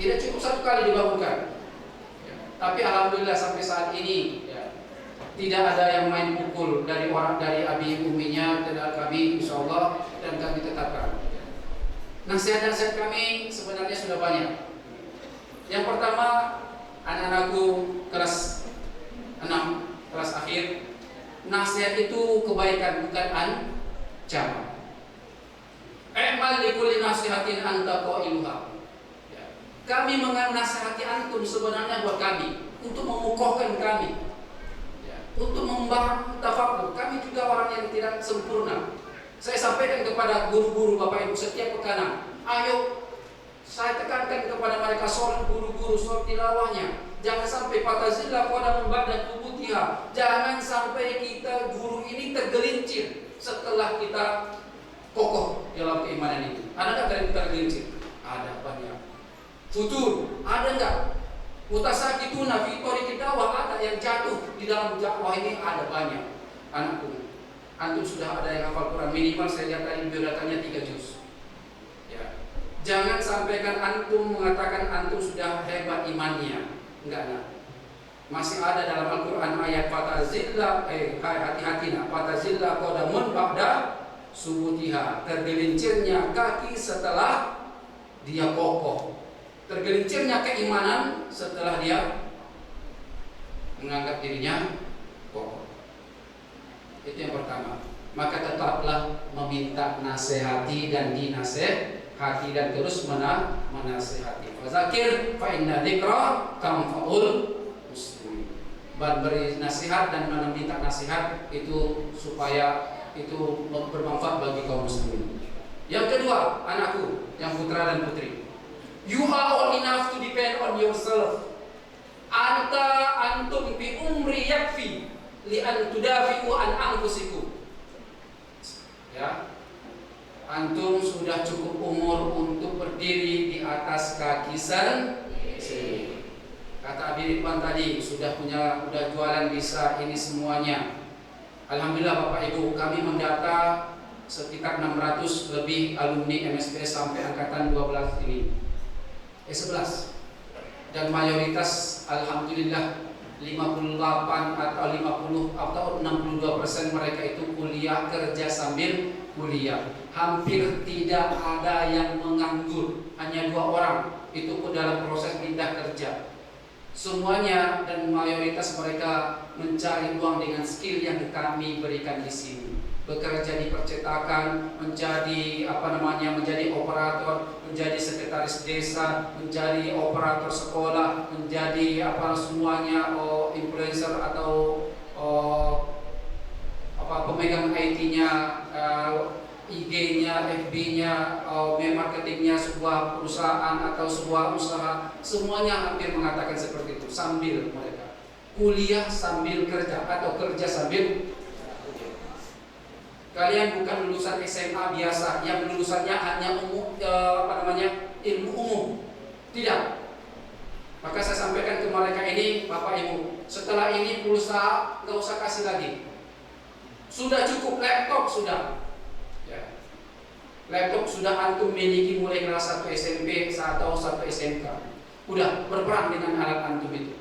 tidak cukup satu kali dibangunkan. Ya. Tapi alhamdulillah sampai saat ini ya, tidak ada yang main pukul dari abi uminya, tidak kami insyaallah dan kami tetapkan. Nasihat-nasihat kami sebenarnya sudah banyak. Yang pertama, anak-anakku kelas 6, kelas akhir, nasihat itu kebaikan, bukan ancaman. I'mal likulli nasihatin anta qailuha. Kami menasihati antum sebenarnya buat kami, untuk mengukuhkan kami, untuk membangun tafakur. Kami juga orang yang tidak sempurna. Saya sampaikan kepada guru-guru Bapak Ibu setiap pekan, ayo saya tekankan kepada mereka soal guru-guru, soal tilawahnya. Jangan sampai patazillah qadam ba'da thubutiha. Jangan sampai kita guru ini tergelincir setelah kita kokoh dalam keimanan itu. Ada nggak dari tergelincir? Ada banyak. Futur, ada nggak? Mutasakituna fi thoriqid dakwah, ada yang jatuh di dalam dakwah ini, ada banyak. Anakku, antum sudah ada yang hafal Quran minimal, saya lihat tadi biodatanya 3 juz. Ya. Jangan sampaikan antum mengatakan antum sudah hebat imannya. Enggak, nah. Masih ada dalam Al-Quran ayat fatazillah, hati-hatina, fatazillah qadamun ba'da subutiha, tergelincirnya kaki setelah dia kokoh, tergelincirnya keimanan setelah dia menganggap dirinya kokoh. Itu yang pertama. Maka tetaplah meminta nasihati dan dinasehati dan terus menasehati. Fazakir fa inna dzikra tanfa'ul muslimin. Beri nasihat dan meminta nasihat itu supaya itu bermanfaat bagi kaum muslimin. Yang kedua, anakku yang putra dan putri, you are old enough to depend on yourself. Antum bi umri yakfi li an tudafi'u an anfusikum. Ya, antum sudah cukup umur untuk berdiri di atas kaki sendiri. Kata Abi Ridwan tadi udah jualan bisa ini semuanya. Alhamdulillah Bapak Ibu, kami mendata sekitar 600 lebih alumni MSPS sampai angkatan 12 ini. 11. Dan mayoritas alhamdulillah 58 atau 50 atau 62% mereka itu kuliah, kerja sambil kuliah. Hampir tidak ada yang menganggur, hanya 2 orang itu pun dalam proses pindah kerja. Semuanya dan mayoritas mereka mencari uang dengan skill yang kami berikan di sini. Bekerja di percetakan, menjadi menjadi operator, menjadi sekretaris desa, menjadi operator sekolah, menjadi semuanya influencer atau pemegang IT-nya, IG-nya, FB-nya, marketingnya sebuah perusahaan atau sebuah usaha, semuanya hampir mengatakan seperti itu. Sambil mereka kuliah sambil kerja atau kerja sambil kuliah. Kalian bukan lulusan SMA biasa yang lulusannya hanya ilmu umum, tidak. Maka saya sampaikan ke mereka ini, Bapak Ibu, setelah ini pulsa nggak usah kasih lagi, sudah cukup laptop sudah. Laptop sudah antum miliki mulai kelas 1 SMP atau 1 SMK. Udah berperang dengan alat antum itu.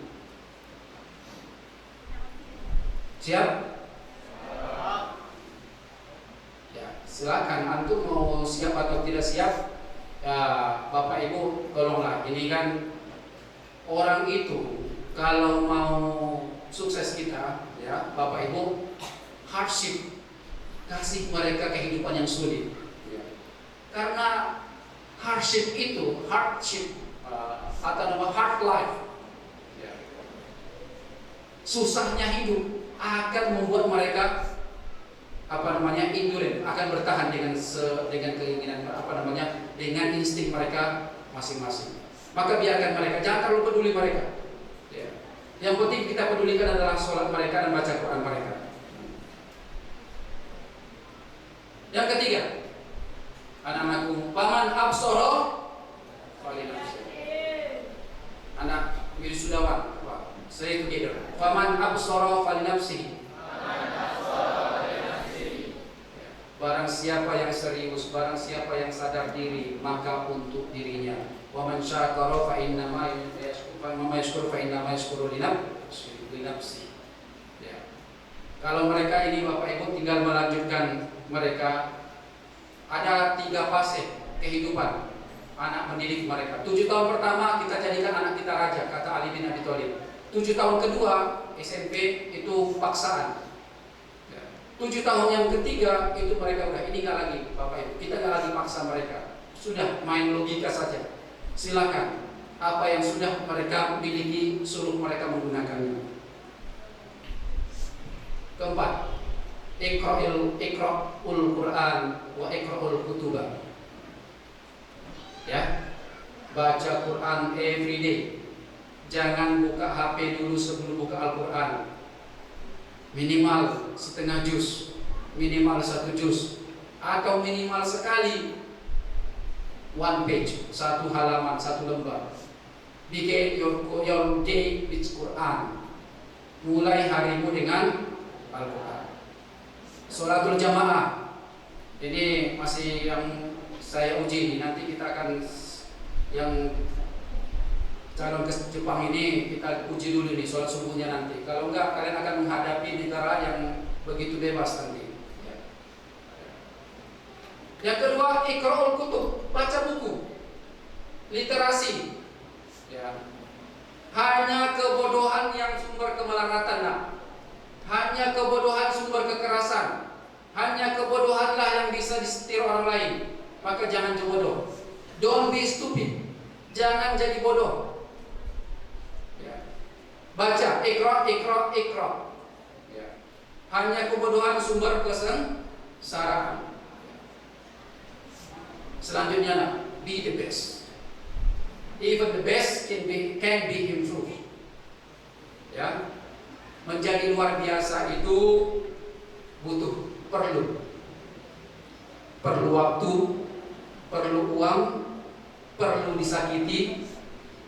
Siap? Ya, silakan antum mau siap atau tidak siap. Ya, Bapak Ibu tolonglah. Ini kan orang itu kalau mau sukses kita, ya Bapak Ibu, hardship, kasih mereka kehidupan yang sulit. Karena hardship itu, atau hard life, susahnya hidup akan membuat mereka endurance, akan bertahan dengan keinginan dengan insting mereka masing-masing. Maka biarkan mereka, jangan terlalu peduli mereka. Yang penting kita pedulikan adalah sholat mereka dan baca Quran mereka. Yang ketiga, anak-anakku, paman absoro falinafsi. Anak wisudawan, say together. Paman absoro falinafsi. Barang siapa yang serius, barang siapa yang sadar diri, maka untuk dirinya. Wa man syakara fa innama yashkuru fa innama yashkuru li nafsi. Ya. Kalau mereka ini Bapak Ibu tinggal melanjutkan mereka. Ada 3 fase kehidupan. anak mendidik mereka. 7 tahun pertama kita jadikan anak kita raja, kata Ali bin Abi Thalib. 7 tahun kedua SMP itu paksaan. 7 tahun yang ketiga itu mereka udah ini nggak lagi Bapak Ibu, kita nggak lagi paksa mereka, sudah main logika saja. Silakan apa yang sudah mereka miliki suruh mereka menggunakannya. Keempat, iqra'ul Quran wa iqra'ul kutubah. Ya, baca Quran every day. Jangan buka HP dulu sebelum buka Al-Quran. Minimal setengah juz, minimal 1 juz, atau minimal sekali 1 page, 1 halaman, 1 lembar. Begin your day with Quran. Mulai harimu dengan Al-Quran. Sholatul jamaah ini masih yang saya uji nih. Nanti kita akan yang calon ke Jepang ini kita uji dulu nih sholat subuhnya nanti. Kalau enggak kalian akan menghadapi negara yang begitu bebas nanti. Ya. Yang kedua, iqra'ul kutub, baca buku, literasi. Ya. Hanya kebodohan yang sumber kemelaratan, nah. Hanya kebodohan sumber kekerasan. Hanya kebodohanlah yang bisa disetir orang lain. Maka jangan bodoh. Don't be stupid. Jangan jadi bodoh. Baca, ikra. Ya. Hanya kebodohan sumber kesengsaraan. Selanjutnya, nah, be the best. Even the best can be improved. Ya, menjadi luar biasa itu perlu waktu, perlu uang, perlu disakiti,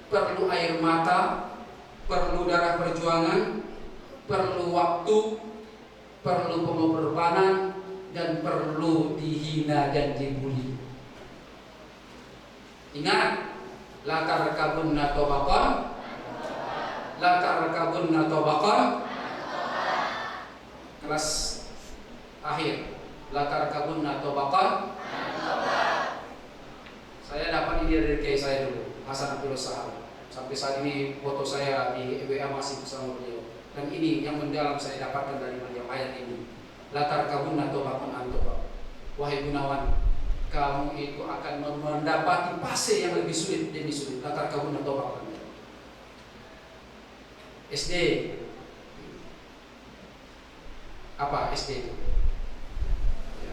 perlu air mata, perlu darah perjuangan, perlu waktu, perlu pengorbanan, dan perlu dihina dan dibully. Ingat, la tarkabunna tabaqan, la tarkabunna tabaqan. Kelas akhir, la tarkabunna tabaqan. Saya dapat ini dari kiai saya dulu, Hasan Abdul Sahab. Sampai saat ini foto saya di WA masih bersama beliau. Dan ini yang mendalam saya dapatkan dari beliau, ayat ini. Latar kabun atau bakun antobak. Wahai Gunawan, kamu itu akan mendapati fase yang lebih sulit dan sulit. Latar kabun atau bakun. SD. Apa SD itu? Ya.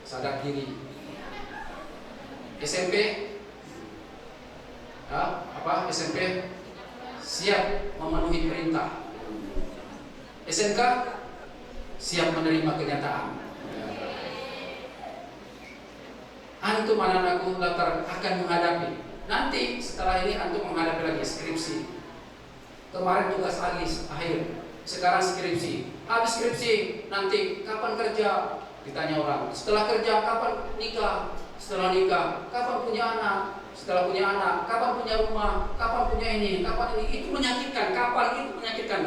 Sadar diri. SMP. Apa SMP siap memenuhi perintah, SMK siap menerima kenyataan. Antum anak-anakku akan menghadapi nanti setelah ini antum menghadapi lagi skripsi. Kemarin tugas akhir, sekarang skripsi. Habis skripsi nanti kapan kerja? Ditanya orang. Setelah kerja kapan nikah? Setelah nikah kapan punya anak? Setelah punya anak, kapan punya rumah, kapan punya ini, kapan ini, itu menyakitkan, kapan itu menyakitkan.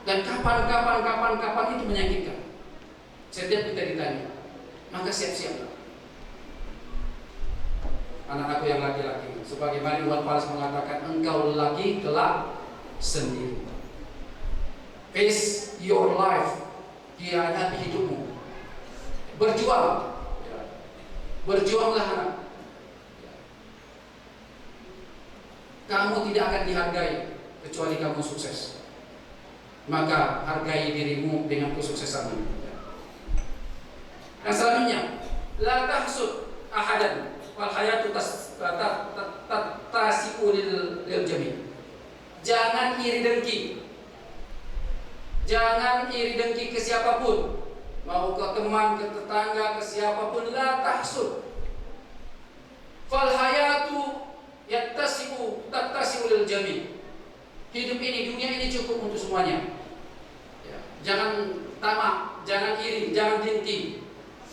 Dan kapan itu menyakitkan. Setiap kita ditanya, maka siap-siap. Anak-anakku yang laki-laki, sebagaimana Iwan Fals mengatakan, engkau lelaki kelak sendiri. Face your life, hadapi hidupmu. Berjuang, berjuanglah anak. Kamu tidak akan dihargai kecuali kamu sukses. Maka hargai dirimu dengan kesuksesanmu. Dan selanjutnya, la tahsud ahadan wal hayatu tasiku lil jami'. Jangan iri dengki. Jangan iri dengki ke siapapun. Mau ke teman, ke tetangga, ke siapapun, la tahsud. Fal hayatu tattasi'u lil jami'. Hidup ini, dunia ini cukup untuk semuanya. Ya. Jangan tamak, jangan iri, jangan dengki,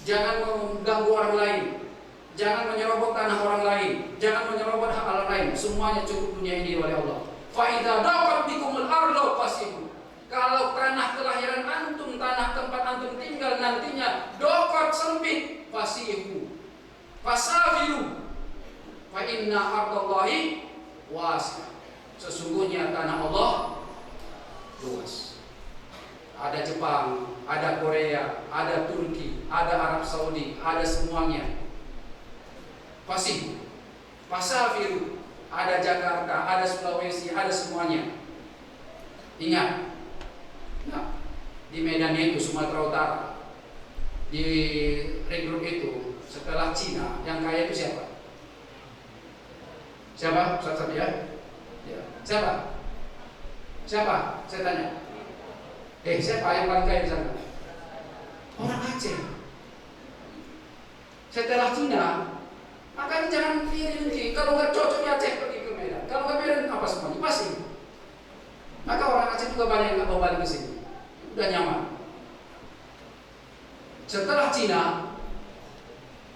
jangan mengganggu orang lain, jangan menyerobot tanah orang lain, jangan menyerobot hak orang lain. Semuanya cukup dunia ini oleh Allah. Fa idza daqat bikumul ardu fasihu. Kalau tanah kelahiran antum, tanah tempat antum tinggal nantinya dokot sempit, fasihu. Fasafiru fa inna ardallahi wasi'ah. Sesungguhnya tanah Allah luas. Ada Jepang, ada Korea, ada Turki, ada Arab Saudi, ada semuanya. Fasafiru, ada Jakarta, ada Sulawesi, ada semuanya. Ingat, nah, di Medan itu Sumatera Utara, di regroup itu setelah Cina yang kaya itu siapa? Siapa? Ustaz ya? Ya. Siapa? Siapa? Saya tanya. Siapa yang paling kaya di sana? Orang Aceh. Setelah Cina, makanya jangan pilih. Kalau nggak cocok di Aceh pergi ke Medan. Kalau nggak Medan apa semuanya pasti. Maka orang Aceh juga banyak yang nggak mau balik ke sini. Udah nyaman. Setelah Cina,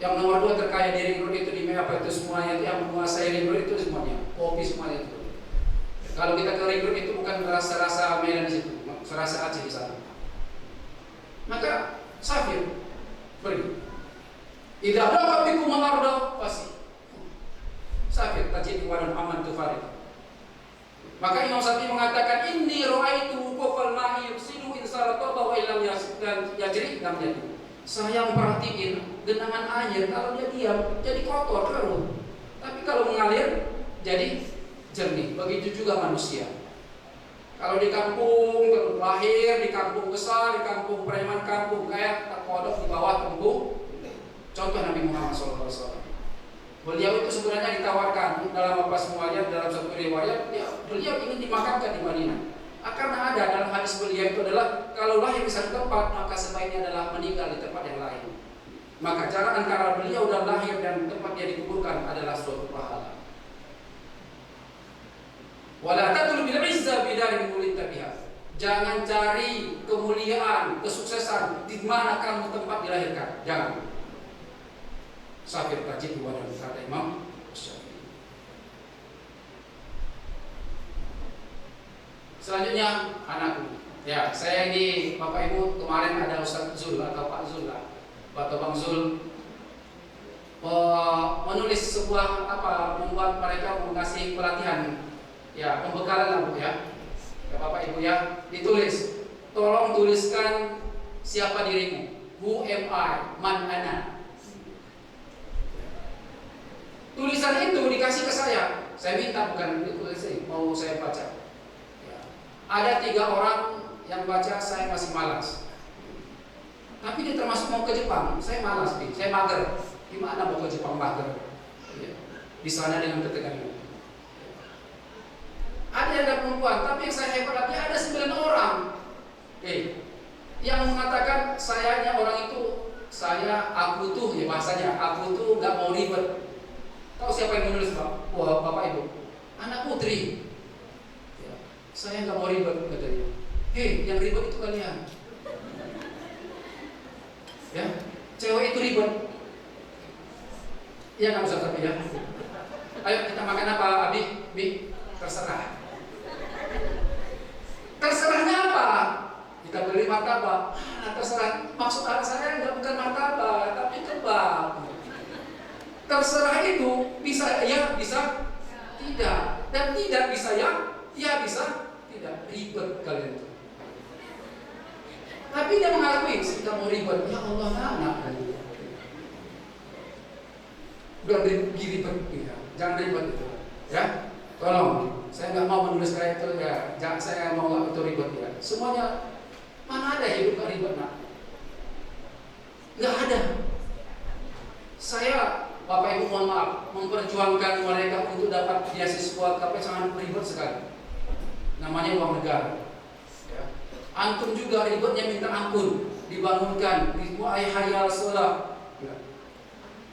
yang nomor 2 terkaya di ring road itu di apa itu semuanya itu yang menguasai ring road itu semuanya, kopi semuanya itu. Kalau kita ke ring road itu bukan rasa Medan di situ, serasa Aceh di sana. Maka Safir pergi. Idza daqa bikum al-arda pasti. Safir tajid wadan aman tufarid. Maka Imam Syafi'i mengatakan inni ra'aitu qafal ma'i yusidu in sarata wa illam yajri lam yajri. Saya memperhatiin genangan air kalau dia diam jadi kotor keruh. Tapi kalau mengalir jadi jernih. Begitu juga manusia. Kalau di kampung lahir, di kampung besar, di kampung preman kampung kayak terkodok di bawah tembung. Contoh Nabi Muhammad SAW. Beliau itu sebenarnya ditawarkan dalam apa semuanya dalam satu riwayat beliau ingin dimakamkan di Madinah. Karena ada dalam hadis beliau itu adalah kalau lahir di satu tempat maka sebaiknya adalah meninggal di tempat yang lain. Maka jarak antara beliau dan lahir dan tempat dia dikuburkan adalah suatu pahala. Wala tatul bil izza bidarin mulita biha. Jangan cari kemuliaan, kesuksesan di mana kamu tempat dilahirkan. Jangan. Safir tajid wa kata Imam Syafi'i. Selanjutnya anakku. Ya, saya ini Bapak Ibu kemarin ada Ustaz Zul atau Pak Zul lah, atau Bang Zul menulis sebuah membuat mereka mengasih pelatihan, ya pembekalan lah Bu ya. Ya Bapak Ibu ya, ditulis. Tolong tuliskan siapa dirimu. Who am I? Man ana. Tulisan itu dikasih ke saya. Saya minta bukan ditulis, mau saya baca. Ya. Ada 3 orang yang baca, saya masih malas. Tapi dia termasuk mau ke Jepang. Saya malas nih, saya mager. Gimana mau ke Jepang mager? Ya. Di sana dengan ketegangan. Ada yang ada perempuan, tapi yang saya hebat lagi ada 9 orang. Yang mengatakan sayanya orang itu, aku tuh ya bahasanya, aku tuh nggak mau ribet. Tahu siapa yang menulis Pak? Wah, Bapak Ibu, anak putri. Ya, saya nggak mau ribet katanya. Yang ribet itu kalian. Ya, cewek itu ribet. Iya nggak usah tapi ya. Ayo kita makan apa, Abi? Bi, terserah. Terserahnya apa? Kita beli martabak. Terserah. Maksud saya nggak bukan martabak, tapi kebab. Terserah itu bisa ya, bisa tidak, dan tidak bisa ya bisa tidak. Ribet kalian itu. Tapi dia mengakui kita mau ribet. Ya Allah, anak. Jangan ribet, ya. Jangan ribet itu, ya. Tolong, saya nggak mau menulis kayak itu ya. Jangan saya mau nggak itu ribet ya. Semuanya mana ada hidup nggak ribet nak? Nggak ada. Saya Bapak Ibu mohon maaf memperjuangkan mereka untuk dapat beasiswa tapi sangat ribet sekali. Namanya uang negara. Ya. Antum juga ribetnya minta ampun, dibangunkan, hayal sholat. Ya.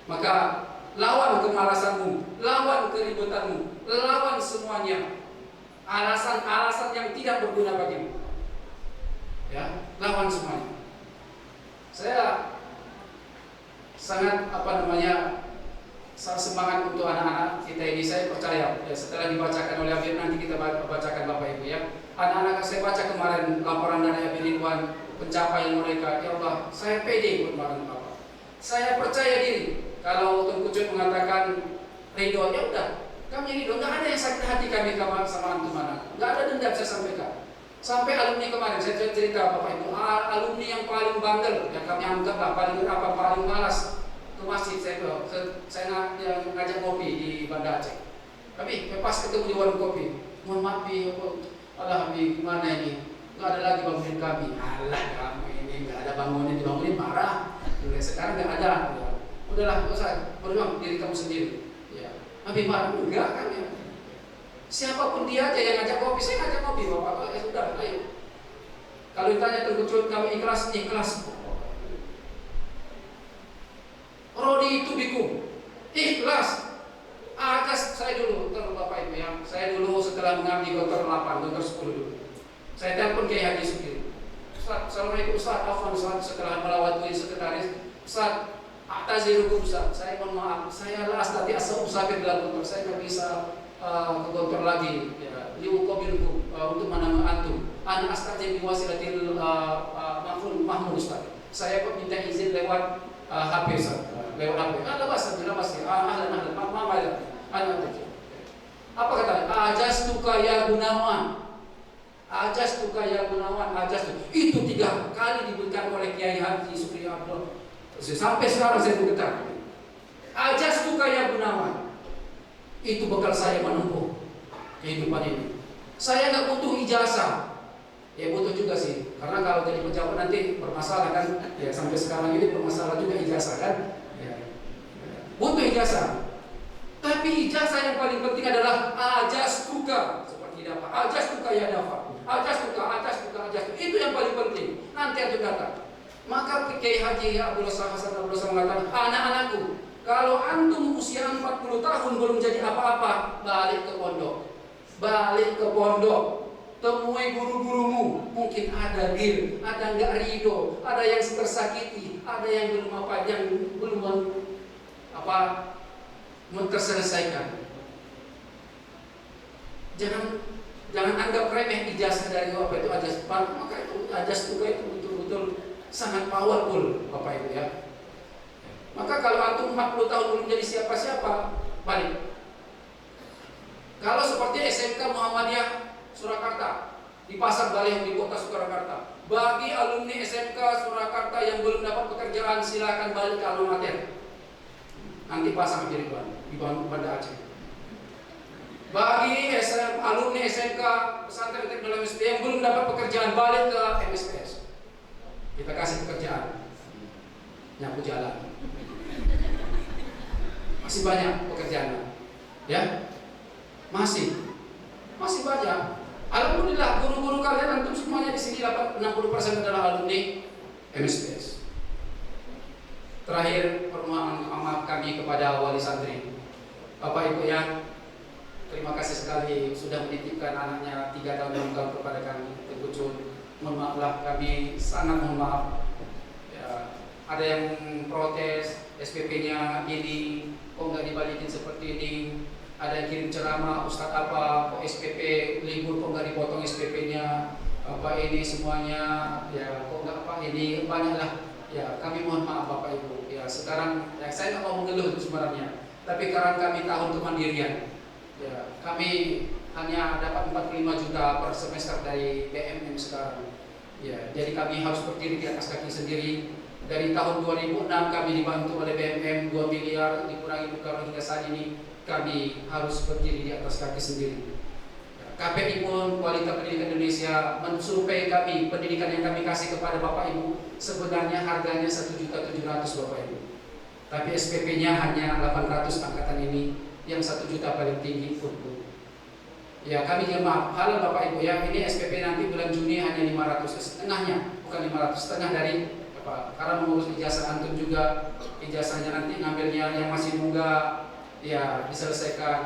Maka lawan kemalasanmu, lawan keribetanmu, lawan semuanya. Alasan-alasan yang tidak berguna bagimu. Ya, lawan semuanya. Saya sangat sangat semangat untuk anak-anak kita ini. Saya percaya ya, setelah dibacakan oleh Habib nanti kita bacakan Bapak Ibu ya. Anak-anak saya baca kemarin laporan dari Habib Ridwan pencapaian mereka. Ya Allah, saya pede buat Bapak. Saya percaya diri Kalau Tuan Kucut mengatakan ridho, ya udah, kami ridho. Nggak ada yang sakit hati kami sama antum anak. Nggak ada dendam saya sampaikan. Sampai alumni kemarin saya cerita Bapak Ibu, alumni yang paling bandel yang kami anggap paling malas ke masjid, saya ngajak kopi di Banda Aceh. Tapi pas ketemu di warung kopi, mohon maaf alah Habib, gimana ini? Nggak ada lagi bangunin kami. Alah kamu ini nggak ada dibangunin marah. Sekarang nggak ada. Udahlah, nggak usah berjuang diri kamu sendiri. Ya, Habib marah enggak kan ya? Siapapun dia aja yang ngajak kopi, saya ngajak kopi Bapak. Ya sudah, ayo. Kalau ditanya terkucut kami ikhlas. Rodi itu bikum, ikhlas. Ajas saya dulu, Bapak Ibu ya. Saya dulu setelah mengabdi Gontor 8, Gontor 10 dulu. Saya telepon Kiai Haji Sukiri. Ustaz, Assalamualaikum Ustaz, Afwan Ustaz, setelah melawat sekretaris. Ustaz, Atazirukum Ustaz, saya mohon maaf, saya las tadi asal usahakir dalam Gontor, saya nggak bisa ke Gontor lagi. Ya, liukobirukum untuk menambah antum. Anak astajib diwasilatil Mahmud Ustaz. Saya kok minta izin lewat HP Ustaz. Lewat HP. Ada bahasa pasti. Ahlan. Mama ya. Apa katanya? Ajastuka ya Gunawan. Itu 3 kali diberikan oleh Kiai Haji Sukri Abdul. Sampai sekarang saya bergetar. Ajastuka ya Gunawan. Itu bekal saya menempuh kehidupan ini. Saya nggak butuh ijazah. Ya butuh juga sih, karena kalau jadi pejabat nanti bermasalah kan. Ya sampai sekarang ini bermasalah juga ijazah kan. Ya. Butuh ijazah. Tapi ijazah yang paling penting adalah ajastuka. Seperti apa? Ajastuka ya dafa. Ajastuka. Itu yang paling penting. Nanti antum datang. Maka Kiai Haji Abdul Hasan mengatakan, anak-anakku, kalau antum usia 40 tahun belum jadi apa-apa, balik ke pondok. Temui guru-gurumu, mungkin ada gil, ada nggak ridho, ada yang tersakiti, ada yang belum terselesaikan. Jangan anggap remeh ijazah dari Bapak itu ajas. Maka itu ajas juga itu betul-betul sangat powerful Bapak Ibu ya. Maka kalau antum 40 tahun belum jadi siapa-siapa, balik. Kalau seperti SMK Muhammadiyah Surakarta di Pasar Baleh di kota Surakarta, bagi alumni SMK Surakarta yang belum dapat pekerjaan silakan balik ke alma mater. Nanti pasang di Banda Aceh. Bagi alumni SMK Pesantren Teknologi MSP yang belum dapat pekerjaan balik ke MSPS. Kita kasih pekerjaan, nyapu jalan. Masih banyak pekerjaan, ya? Masih banyak. Alhamdulillah guru-guru kalian antum semuanya di sini dapat 60% adalah alumni MSPS. Terakhir permohonan maaf kami kepada wali santri. Bapak Ibu yang terima kasih sekali sudah menitipkan anaknya 3 tahun kepada kami. Terkucut. Mohon maaflah kami sangat mohon maaf. Ya, ada yang protes SPP-nya ini kok nggak dibalikin seperti ini. Ada yang kirim ceramah, Ustadz apa, kok SPP libur kok nggak dipotong SPP-nya, apa ini semuanya, ya kok nggak apa ini banyaklah. Ya kami mohon maaf Bapak Ibu. Ya sekarang ya, saya nggak mau mengeluh sebenarnya, tapi karena kami tahun kemandirian, ya kami hanya dapat 45 juta per semester dari BMM sekarang. Ya jadi kami harus berdiri di atas kaki sendiri. Dari tahun 2006 kami dibantu oleh BMM 2 miliar dikurangi bukan hingga saat ini. Kami harus berdiri di atas kaki sendiri. KPI pun Kualitas Pendidikan Indonesia mensurvei kami, pendidikan yang kami kasih kepada Bapak Ibu sebenarnya harganya 1.700.000 Bapak Ibu. Tapi SPP-nya hanya 800 angkatan ini, yang 1 juta paling tinggi pun. Ya kami maaf, halal Bapak Ibu ya, ini SPP nanti bulan Juni hanya 500, setengahnya, bukan 500, setengah dari apa? Karena mengurus ijazah antum juga, ijazahnya nanti ngambilnya yang masih muda. Ya diselesaikan.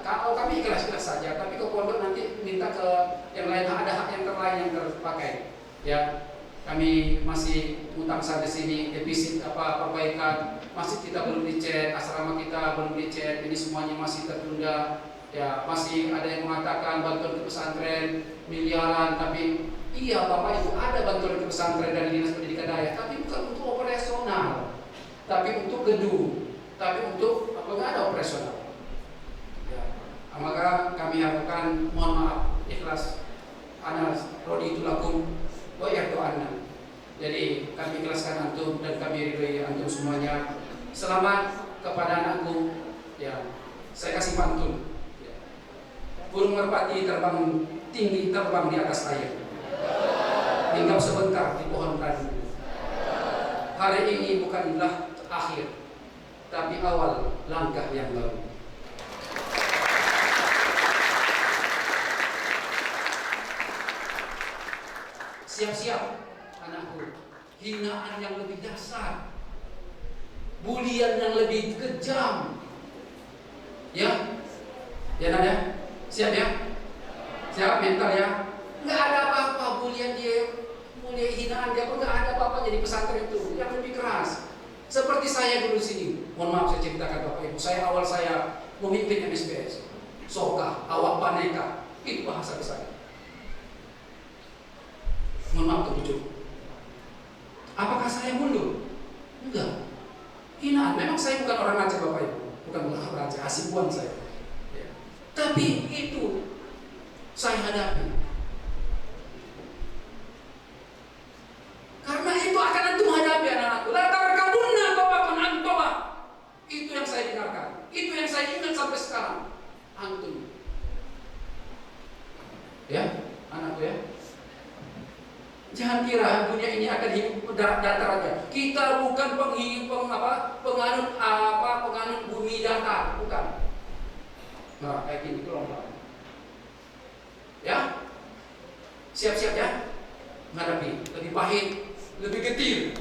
Kalau kami ikhlas saja, tapi ke pondok nanti minta ke yang lain, ada hak yang lain yang terpakai. Ya kami masih utang saat di sini, defisit perbaikan masjid kita belum dicet, asrama kita belum dicet, ini semuanya masih tertunda. Ya masih ada yang mengatakan bantuan ke pesantren miliaran, tapi iya Bapak Ibu ada bantuan ke pesantren dari Dinas Pendidikan Daerah, tapi bukan untuk operasional, tapi untuk gedung. tapi untuk pengadaan operasional. Ya. Maka kami harapkan, mohon maaf, ikhlas, ana rodi tulakum wa yardu anna. Jadi kami ikhlaskan antum dan kami ridhoi antum semuanya. Selamat kepada anakku. Ya, saya kasih pantun. Ya. Burung merpati terbang tinggi, terbang di atas air. Tinggal sebentar di pohon randu. Hari ini bukanlah akhir, tapi awal langkah yang baru. Siap-siap anakku, hinaan yang lebih dasar, bulian yang lebih kejam. Ya, ya Nada, siap ya? Siap mental ya? Nggak ada apa-apa bulian dia, bulian hinaan dia, nggak ada apa-apa jadi pesantren itu yang lebih keras. Seperti saya dulu sini, mohon maaf saya ceritakan Bapak Ibu, awal saya memimpin MSBS, soka, awak paneka, itu bahasa saya. Mohon maaf terbujuk. Apakah saya mundur? Enggak. Hinaan. Memang saya bukan orang Aceh Bapak Ibu, bukan orang Aceh, Hasibuan saya. Ya. Tapi itu saya hadapi. Karena itu akan antum hadapi anak-anakku. Latar kabunna babakun antoba. Itu yang saya dengarkan. Itu yang saya ingat sampai sekarang. Antum. Ya, anakku ya. Jangan kira dunia ini akan hidup datar aja. Kita bukan penganut bumi datar, bukan. Nah, kayak gini kelompok. Ya, siap-siap ya, menghadapi lebih pahit, lebih getir,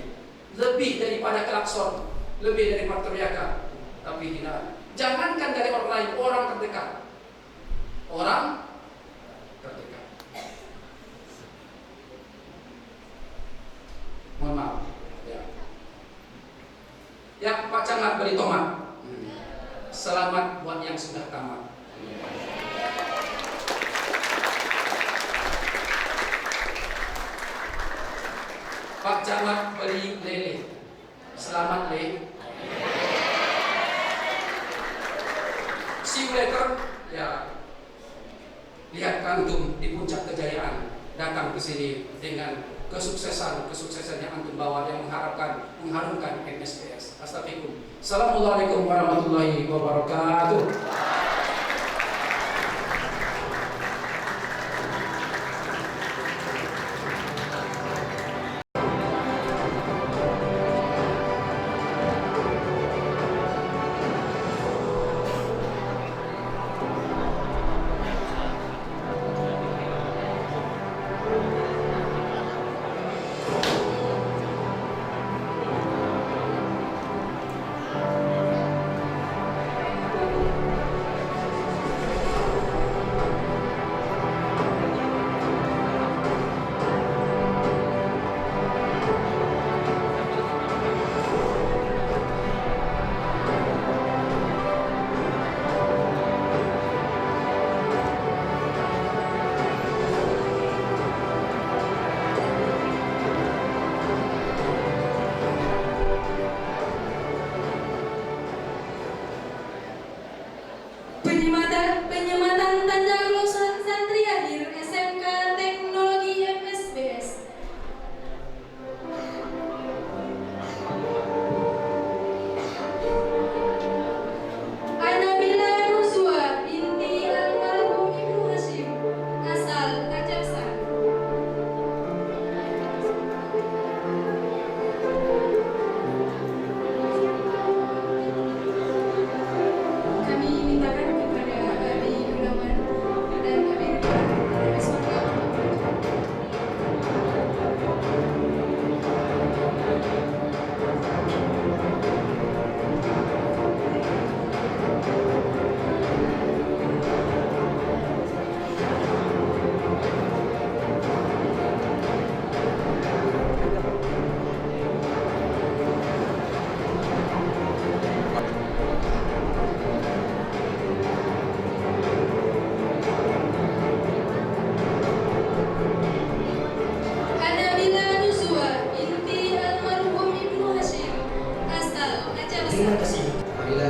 lebih daripada klakson, lebih daripada teriakan, tapi hina. Jangankan dari orang lain, orang terdekat, orang terdekat. Mohon maaf. Ya, Pak Camat beri tomat. Selamat buat yang sudah tamat. Pak Camat beri lele. Selamat Le. See you later. Ya, lihat antum di puncak kejayaan, datang ke sini dengan kesuksesan yang antum bawa yang mengharumkan MSBS. Astagfirullah. Assalamualaikum warahmatullahi wabarakatuh.
Penyematan tanda lulusan santri akhir SMK Teknologi MSBS. Anabila Nuzwa binti almarhum Ibnu Hashim, asal Kajaksan. Kami mintakan kepada Abi Gunawan dan Abi Ridwan Reswanto. Anabila Nuzwa binti almarhum Ibnu Hashim, asal
Terima
Kajaksan.
kasih.
Marilah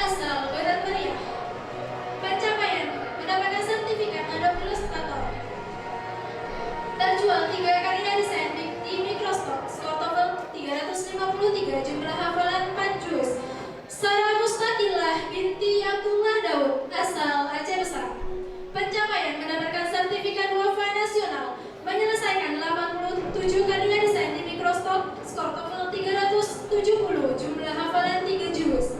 asal Barat Meriah. Pencapaian mendapatkan sertifikat Adobe Illustrator. Terjual 3 karya desain di Microsoft, skor TOEFL 353, jumlah hafalan 4 juz. Sarah Mustaqillah binti Abdullah Daud, asal Aceh Besar. Pencapaian mendapatkan sertifikat WAFA nasional, menyelesaikan 87 karya desain di Microsoft, skor TOEFL 370, jumlah hafalan 3 juz.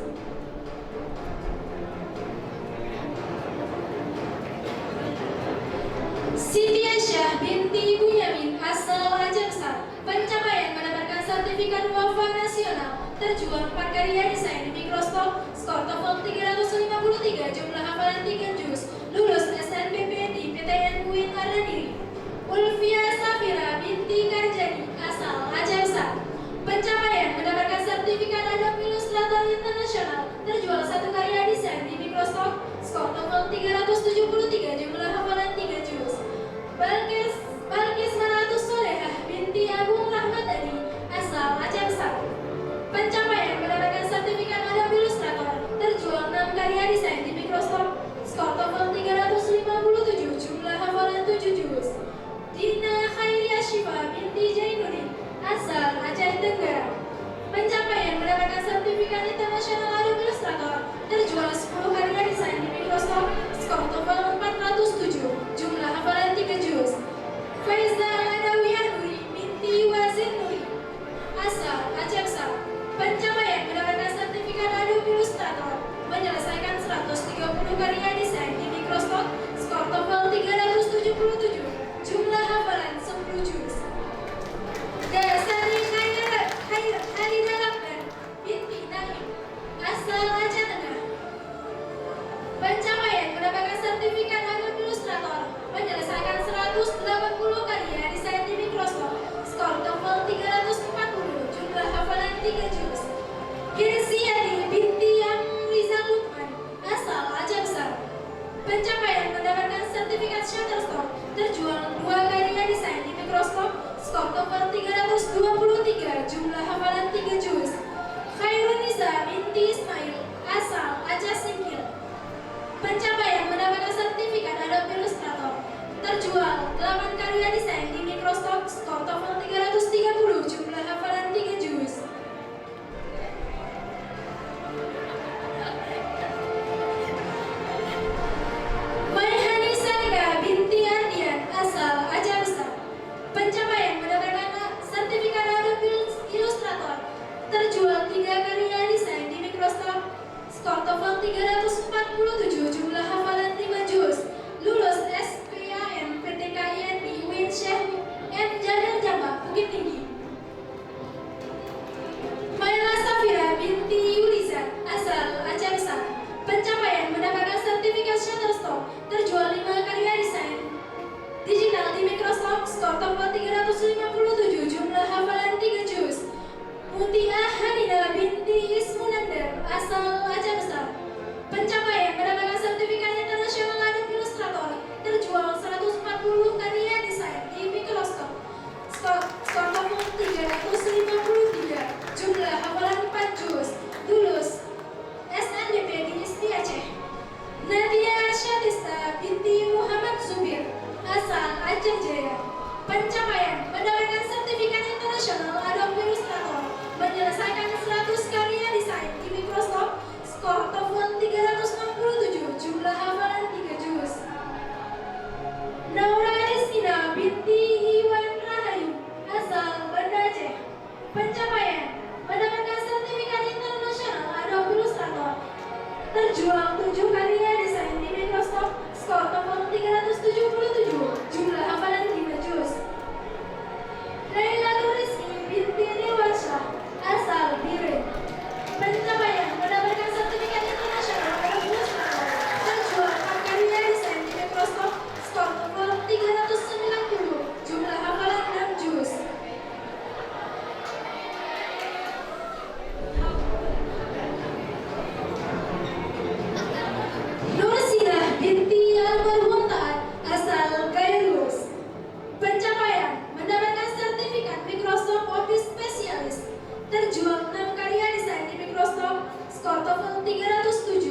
Siti Aisyah binti Bunyamin, asal Aceh Besar. Pencapaian mendapatkan sertifikat WAFA nasional, terjual 4 karya desain di Microsoft, skor TOEFL 353, jumlah hafalan 3 juz. Lulus SNPP di PTN UIN Ardhaniri. Ulfia Safira binti Karjani, asal Aceh Besar. Pencapaian mendapatkan sertifikat Adobe Illustrator Internasional, terjual 1 karya desain di Microsoft, skor TOEFL 373, jumlah hafalan 3 juz. Balkis Maratus Solehah binti Agung Rahmat Adi, asal Aceh Besar. Pencapaian mendapatkan sertifikat Adobe Illustrator, terjual 6 karya desain di Microsoft, skor TOEFL 357, jumlah hafalan 7 juz. Dina Khairia Syifa binti Jainuddin, asal Aceh Tenggara. Pencapaian mendapatkan sertifikat internasional Adobe Illustrator, terjual 10 karya desain di Microsoft, skor TOEFL 407, jumlah hafalan 3 juz. Faiza Adawiyah Nuri binti Wazir Nuri, asal Aceh Besar. Pencapaian mendapatkan sertifikat Adobe Illustrator, menyelesaikan 130 karya desain di Microsoft, skor TOEFL 377, jumlah hafalan 10 juz. Dasari Khairida Lakban binti Naim, asal Aceh Tengah. Pencapaian mendapatkan sertifikat Adobe Illustrator, menyelesaikan 180 karya desain di Microsoft, skor TOEFL 340, jumlah hafalan 3 juz. Hirsiadi binti Amrizal Lukman, asal Aceh Besar. Pencapaian mendapatkan sertifikat Shutterstock, terjual 2 karya desain di Microsoft, skor TOEFL 323, jumlah hafalan 3 juz. Khairunisa binti Ismail, asal Aceh Singkil. Pencapaian mendapatkan sertifikat Adobe Illustrator, terjual 8 karya desain di Microsoft, skor TOEFL 330, jumlah hafalan 3 juz. Maihani Salika binti Ardian, asal Aceh Besar. Pencapaian mendapatkan sertifikat Adobe Illustrator, terjual 3 karya desain di Microsoft, skor TOEFL 347, jumlah hafalan 5 juz. Lulus SPAN PTKIN di UIN Syekh M. Jadir Jambak, Bukit Tinggi. Maila Safira binti Yulizan, asal Aceh Besar. Pencapaian mendapatkan sertifikat Shutterstock, terjual 5 karya desain digital di Microsoft, skor TOEFL 357, jumlah hafalan 3 juz. Mutia Hanida binti Ismunandar, asal Aceh Besar. Pencapaian mendapatkan sertifikat internasional Adobe Illustrator, terjual 140 karya desain di Microsoft, skor TOEFL 353, jumlah hafalan 4 juz. Lulus SNBP di ISTI Aceh. Nadia Syatista binti Muhammad Zubir, asal Aceh Jaya. Pencapaian mendapatkan sertifikat internasional Adobe Illustrator, menyelesaikan 100 karya desain di Microsoft, skor TOEFL 367, jumlah hafalan 3 juz. Naura Rizkina binti Iwan Rahayu, asal Banda Aceh. Pencapaian mendapatkan sertifikat internasional Adobe Illustrator, terjual 7 karya desain di Microsoft, skor TOEFL 377, jumlah hafalan 5 juz. Laila Rizki binti Nilwasyah, asal Biren. Pencapaian mendapatkan sertifikat internasional Adobe Illustrator, terjual 4 karya desain di Microsoft, skor TOEFL 390, jumlah hafalan 6 juz. Nursilah binti Almarhum Taat, asal Gairus. Pencapaian mendapatkan sertifikat Microsoft Office Specialist, terjual 6 karya desain di Microsoft, skor TOEFL 307,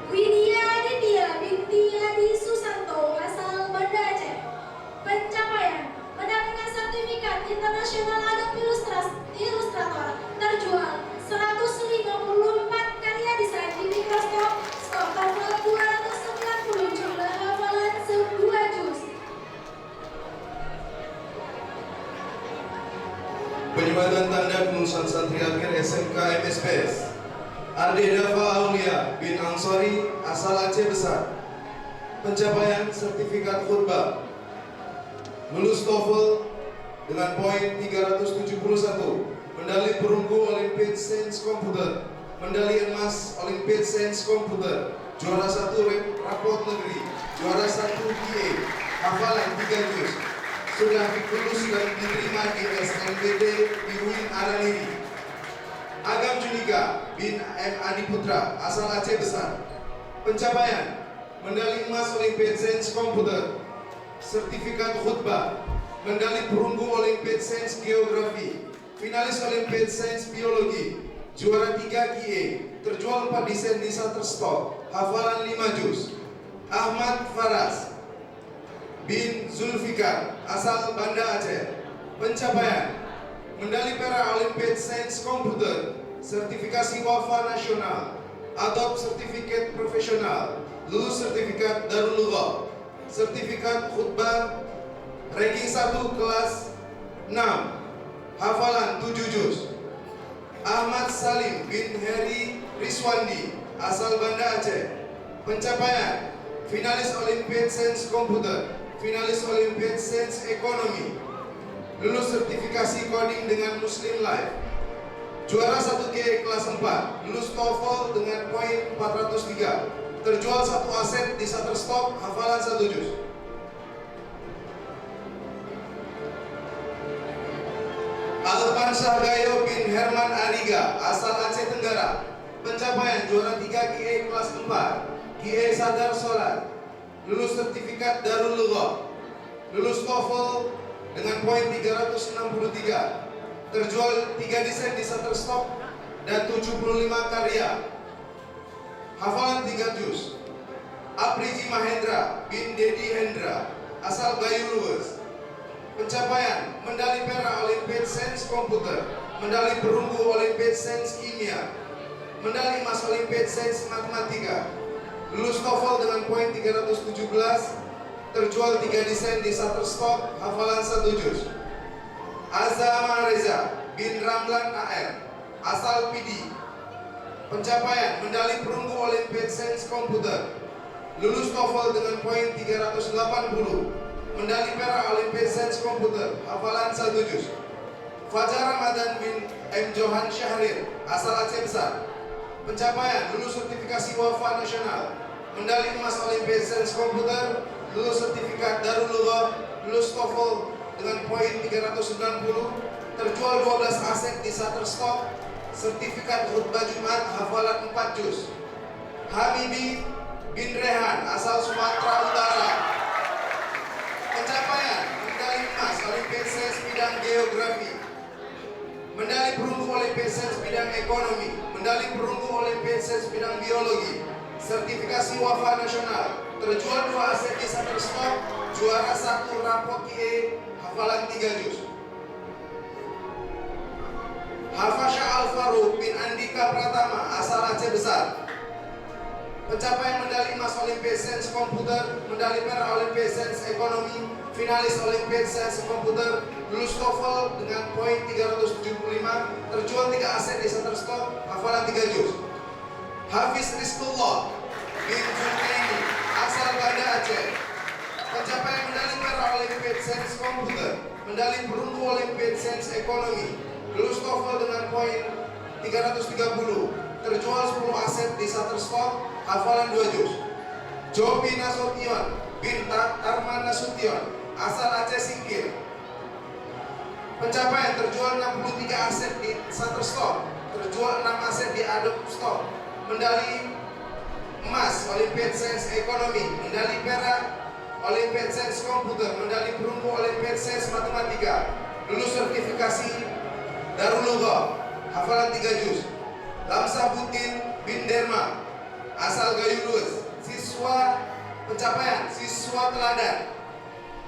Widya Aditya binti Adi Susanto asal Banda Aceh. Pencapaian mendapatkan sertifikat internasional Adobe Illustrator terjual 154 karya desain di Microsoft, skor TOEFL 290, jumlah hafalan 2 juz.
Penyematan tanda kelulusan santri akhir SMK MSPS Ardi Dafa Aulia bin Ansori asal Aceh Besar. Pencapaian sertifikat khutbah, lulus TOEFL dengan poin 371, medali perunggu Olympiad Sains Komputer, medali emas Olympiad Sains Komputer, juara 1 raport negeri, juara 1 QA, hafalan 3 juz. Sudah lulus dan diterima di SNBT di UIN Araniri. Agam Junika bin M. Adi Putra asal Aceh Besar. Pencapaian medali emas Olympiad Sains Komputer, sertifikat khutbah, medali perunggu Olympiad Sains Geografi, finalis Olympiad Sains Biologi, juara 3 QA, terjual 4 desain di Shutterstock, hafalan 5 juz. Ahmad Faras bin Zulfikar asal Banda Aceh. Pencapaian medali perak Olympiad Sains Komputer, sertifikasi Wafa Nasional, Adobe Certificate Profesional, lulus sertifikat Darul Lughah, sertifikat khutbah ranking 1 kelas 6, hafalan 7 juz. Ahmad Salim bin Heri Riswandi asal Banda Aceh. Pencapaian finalis Olympiad Sains Komputer, finalis Olympiad Sains Ekonomi, lulus sertifikasi coding dengan Muslim Life, juara 1G kelas 4, lulus TOEFL dengan poin 403, terjual 1 aset di Shutterstock, hafalan 1 juz. Alpan Syahgayo bin Herman Ariga asal Aceh Tenggara. Pencapaian juara 3 QA kelas 4, QA Sadar Sholat, lulus sertifikat Darul Lughah, lulus TOEFL dengan poin 363, terjual 3 desain di Shutterstock dan 75 karya, hafalan 3 juz. Apriji Mahendra bin Dedi Hendra asal Bayu Luwes. Pencapaian medali perak Olympiad Sains Komputer, medali perunggu Olympiad Sains Kimia, medali emas Olympiad Sains Matematika, lulus TOEFL dengan poin 317, terjual 3 desain di Shutterstock, hafalan 1 juz. Azama Reza bin Ramlan AR asal PD. Pencapaian medali perunggu Olympiad Sains Komputer, lulus TOEFL dengan poin 380, medali perak Olympiad Sains Komputer, hafalan 1 juz. Fajar Ramadan bin M. Johan Syahrir asal Aceh Besar. Pencapaian lulus sertifikasi Wafa Nasional, medali emas Olympiad Sains Komputer, lulus sertifikat Darul Lughah, lulus TOEFL dengan poin 390, terjual 12 aset di Shutterstock, sertifikat khutbah Jumat, hafalan 4 juz. Habibi bin Rehan asal Sumatera Utara. Pencapaian medali emas Olympiad Sains bidang Geografi, medali perunggu Olympiad Sains bidang Ekonomi, medali perunggu Olympiad Sains bidang Biologi, sertifikasi Wafa Nasional, terjual 2 aset di Shutterstock, juara 1 raport QA, hafalan 3 juz. Hafasha Al-Faruq bin Andika Pratama asal Aceh Besar. Pencapaian medali emas Olympiad Sains Komputer, medali perak Olympiad Sains Ekonomi, finalis Olympiad Sains Komputer, lulus TOEFL dengan poin 375, terjual 3 aset di Shutterstock, hafalan 3 juz. Hafiz Rizqullah bin Zulkaini asal Banda Aceh. Pencapaian medali perak Olympiad Sains Komputer, medali perunggu Olympiad Sains Ekonomi, lulus TOEFL dengan poin 330, terjual 10 aset di Shutterstock, hafalan 2 juz. Jopi Nasution bin Tarman Nasution asal Aceh Singkil. Pencapaian terjual 63 aset di Shutterstock, terjual 6 aset di Adobe Stock, medali emas Olympiad Sains Ekonomi, medali perak Olympiad Sains Komputer, medali perunggu Olympiad Sains Matematika, lulus sertifikasi Darul Lughah, hafalan 3 juz. Lamsah Butin bin Derma asal Gayulus, siswa pencapaian, siswa teladan,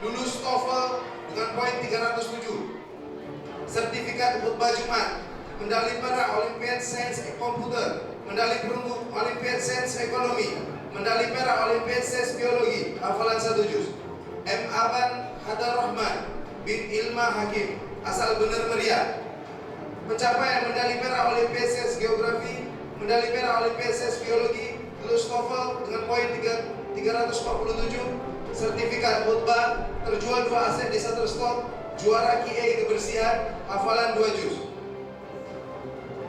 lulus TOEFL dengan poin 307, sertifikat khutbah Jumat, medali perak Olimpiade Sains Komputer, medali perunggu Olimpiade Sains Ekonomi, medali perak Olimpiade Sains Biologi, hafalan 1 juz. M. Aban Hadar Rahman bin Ilma Hakim, asal Bener Meriah, pencapaian medali perak Olimpiade Sains Geografi, medali perak Olimpiade Sains Biologi, lulus TOEFL dengan poin 347, sertifikat khutbah, terjual 2 aset di Shutterstock, juara QA kebersihan, hafalan 2 juz.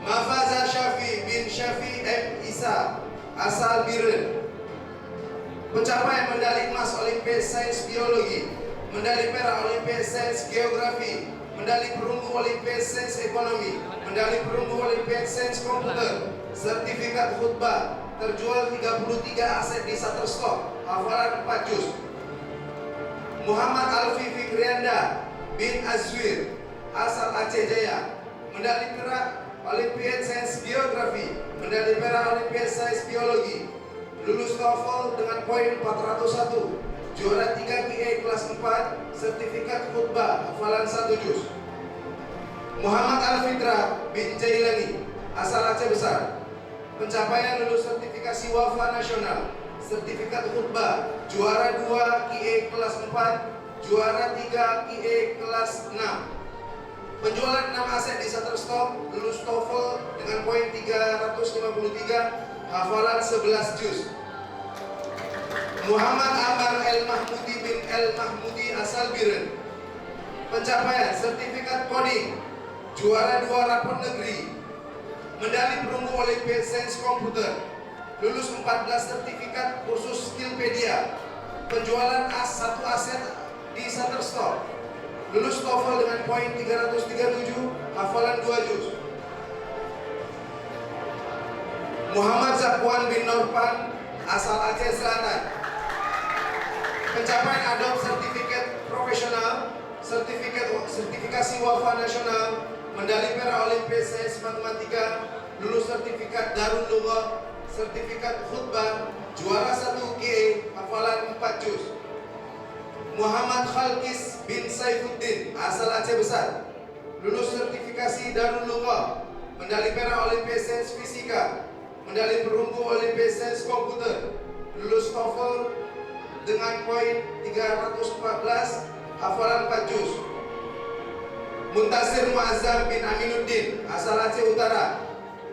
Mafaza Syafi bin Syafi M. Isa, asal Biren, pencapaian medali emas Olimpiade Sains Biologi, medali perak Olimpiade Sains Geografi, medali perunggu Olimpiade Sains Ekonomi, medali perunggu Olimpiade Sains Komputer, sertifikat khutbah, terjual 33 aset di Shutterstock, hafalan 4 juz. Muhammad Alfi Fikrianda bin Azwir, asal Aceh Jaya, medali perak Olimpiade Sains Geografi, medali perak Olimpiade Sains Biologi, lulus TOEFL dengan poin 401, juara 3 QA kelas 4, sertifikat khutbah, hafalan 1 juz. Muhammad Alfitra bin Jailani, asal Aceh Besar, pencapaian lulus sertifikasi Wafa Nasional, sertifikat khutbah, juara 2 QA kelas 4, juara 3 QA kelas 6, penjualan 6 aset di Shutterstock, lulus TOEFL dengan poin 353, hafalan 11 juz. Muhammad Amar El Mahmudi bin El Mahmudi, asal Biren, pencapaian sertifikat coding, juara 2 rapor negeri, medali perunggu Olimpiade Sains Komputer, lulus 14 sertifikat kursus Skillpedia, penjualan 1 aset di Shutterstock, lulus TOEFL dengan poin 337, hafalan 2 juz. Muhammad Zakwan bin Norpan, asal Aceh Selatan, pencapaian Adobe Certificate Profesional, sertifikasi Wafa Nasional, medali perak Olimpiade Sains Matematika, lulus sertifikat Darul Lughah, sertifikat khutbah, juara 1 QA, hafalan 4 juz. Muhammad Khalqis bin Saifuddin, asal Aceh Besar, lulus sertifikasi Darul Lughah, medali perak Olimpiade Sains Fisika, medali perunggu Olimpiade Sains Komputer, lulus TOEFL dengan poin 314, hafalan 4 juz. Muntasir Muazzam bin Aminuddin, asal Aceh Utara,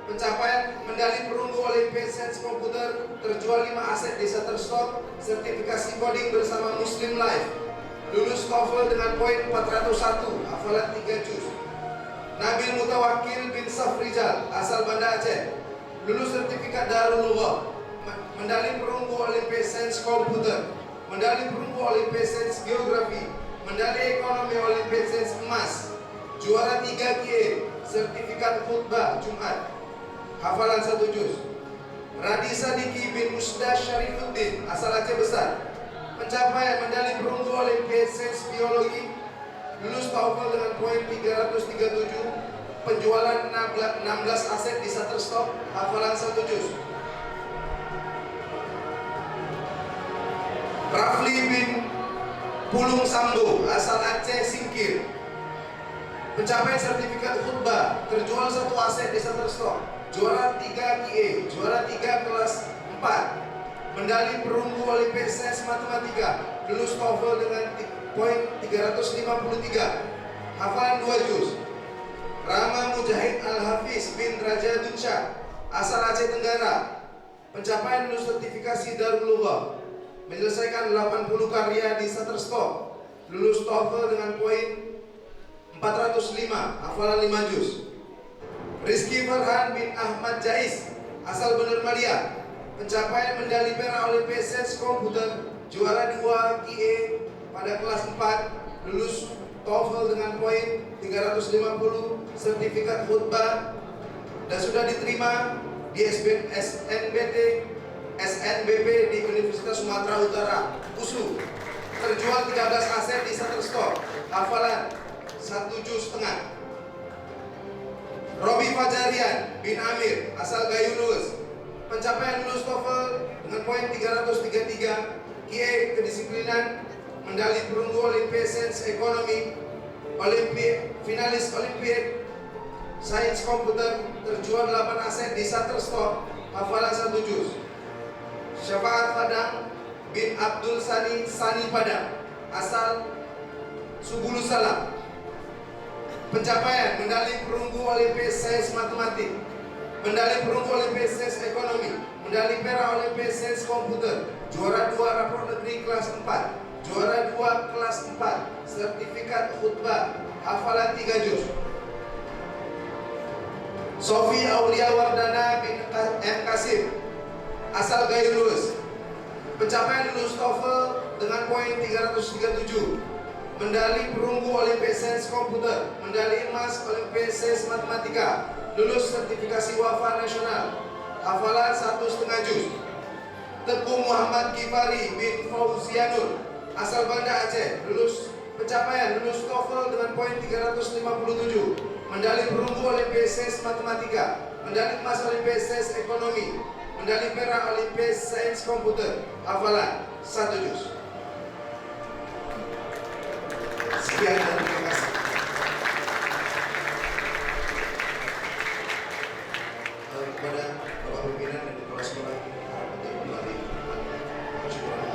pencapaian medali perunggu Olimpiade Sains Komputer, terjual 5 aset di Shutterstock, sertifikasi coding bersama Muslim Life, lulus TOEFL dengan poin 401, hafalan 3 juz. Nabil Mutawakil bin Safrijal, asal Banda Aceh, lulus sertifikat Darul Lughah, medali perunggu Olimpiade Sains Komputer, medali perunggu Olimpiade Sains Geografi, medali ekonomi Olimpiade Sains Emas, juara 3 QA, sertifikat khutbah Jumat, hafalan 1 juz. Radi Sadiki bin Musda Syarifuddin, asal Aceh Besar, pencapaian medali perunggu Olimpiade Sains Biologi, lulus TOEFL dengan poin 337, penjualan 16 aset di Shutterstock, hafalan 1 juz. Rafli bin Pulung Sambo, asal Aceh Singkir, pencapaian sertifikat khutbah, terjual 1 aset di Shutterstock, juara 3 QA, juara 3 kelas 4, medali perunggu Olimpiade Sains Matematika, lulus TOEFL dengan poin 353, hafalan 2 juz. Rama Mujahid Al-Hafiz bin Raja Dunsyah, asal Aceh Tenggara, pencapaian lulus sertifikasi Darul Lughah, menyelesaikan 80 karya di Shutterstock, lulus TOEFL dengan poin 405, hafalan 5 juz. Rizky Farhan bin Ahmad Jais, asal Bener Meriah, pencapaian medali perak Olimpiade Sains Komputer, juara 2 QA pada kelas 4, lulus TOEFL dengan poin 350, sertifikat khutbah, dan sudah diterima di SNBP di Universitas Sumatera Utara, USU. Terjual 13 aset di Shutterstock, hafalan 1,5 juz. Robi Fajarian bin Amir, asal Gayunus, Pencapaian lulus TOEFL dengan poin 333, QA kedisiplinan, medali perunggu Olimpiade Sains Ekonomi, finalis Olimpiade Sains Komputer, terjual 8 aset di Shutterstock, hafalan 1 juz. Syafaat Padang bin Abdul Sani Padang, asal Subulu Salam. Pencapaian medali perunggu Olimpiade Sains Matematik, medali perunggu Olimpiade Sains Ekonomi, medali perak Olimpiade Sains Komputer, juara 2 rapor negeri kelas 4, juara 2 kelas 4, sertifikat khutbah, hafalan 3 juz. Sofi Aulia Wardana bin M. Kasim, asal Gayulus. Pencapaian lulus TOEFL dengan poin 337, medali perunggu Olimpiade Sains Komputer, medali emas Olimpiade Sains Matematika, lulus sertifikasi WAFA nasional, hafalan 1,5 juz. Teguh Muhammad Kifari bin Fauzianur, asal Banda Aceh, pencapaian lulus TOEFL dengan poin 357, medali perunggu Olimpiade Sains Matematika, medali emas Olimpiade Sains Ekonomi, medali perak Olimpiade Sains Komputer, hafalan 1 juz. Sekian dan terima kasih. Kepada Bapak Pimpinan dan Kepala Sekolah untuk kembali persyukuran.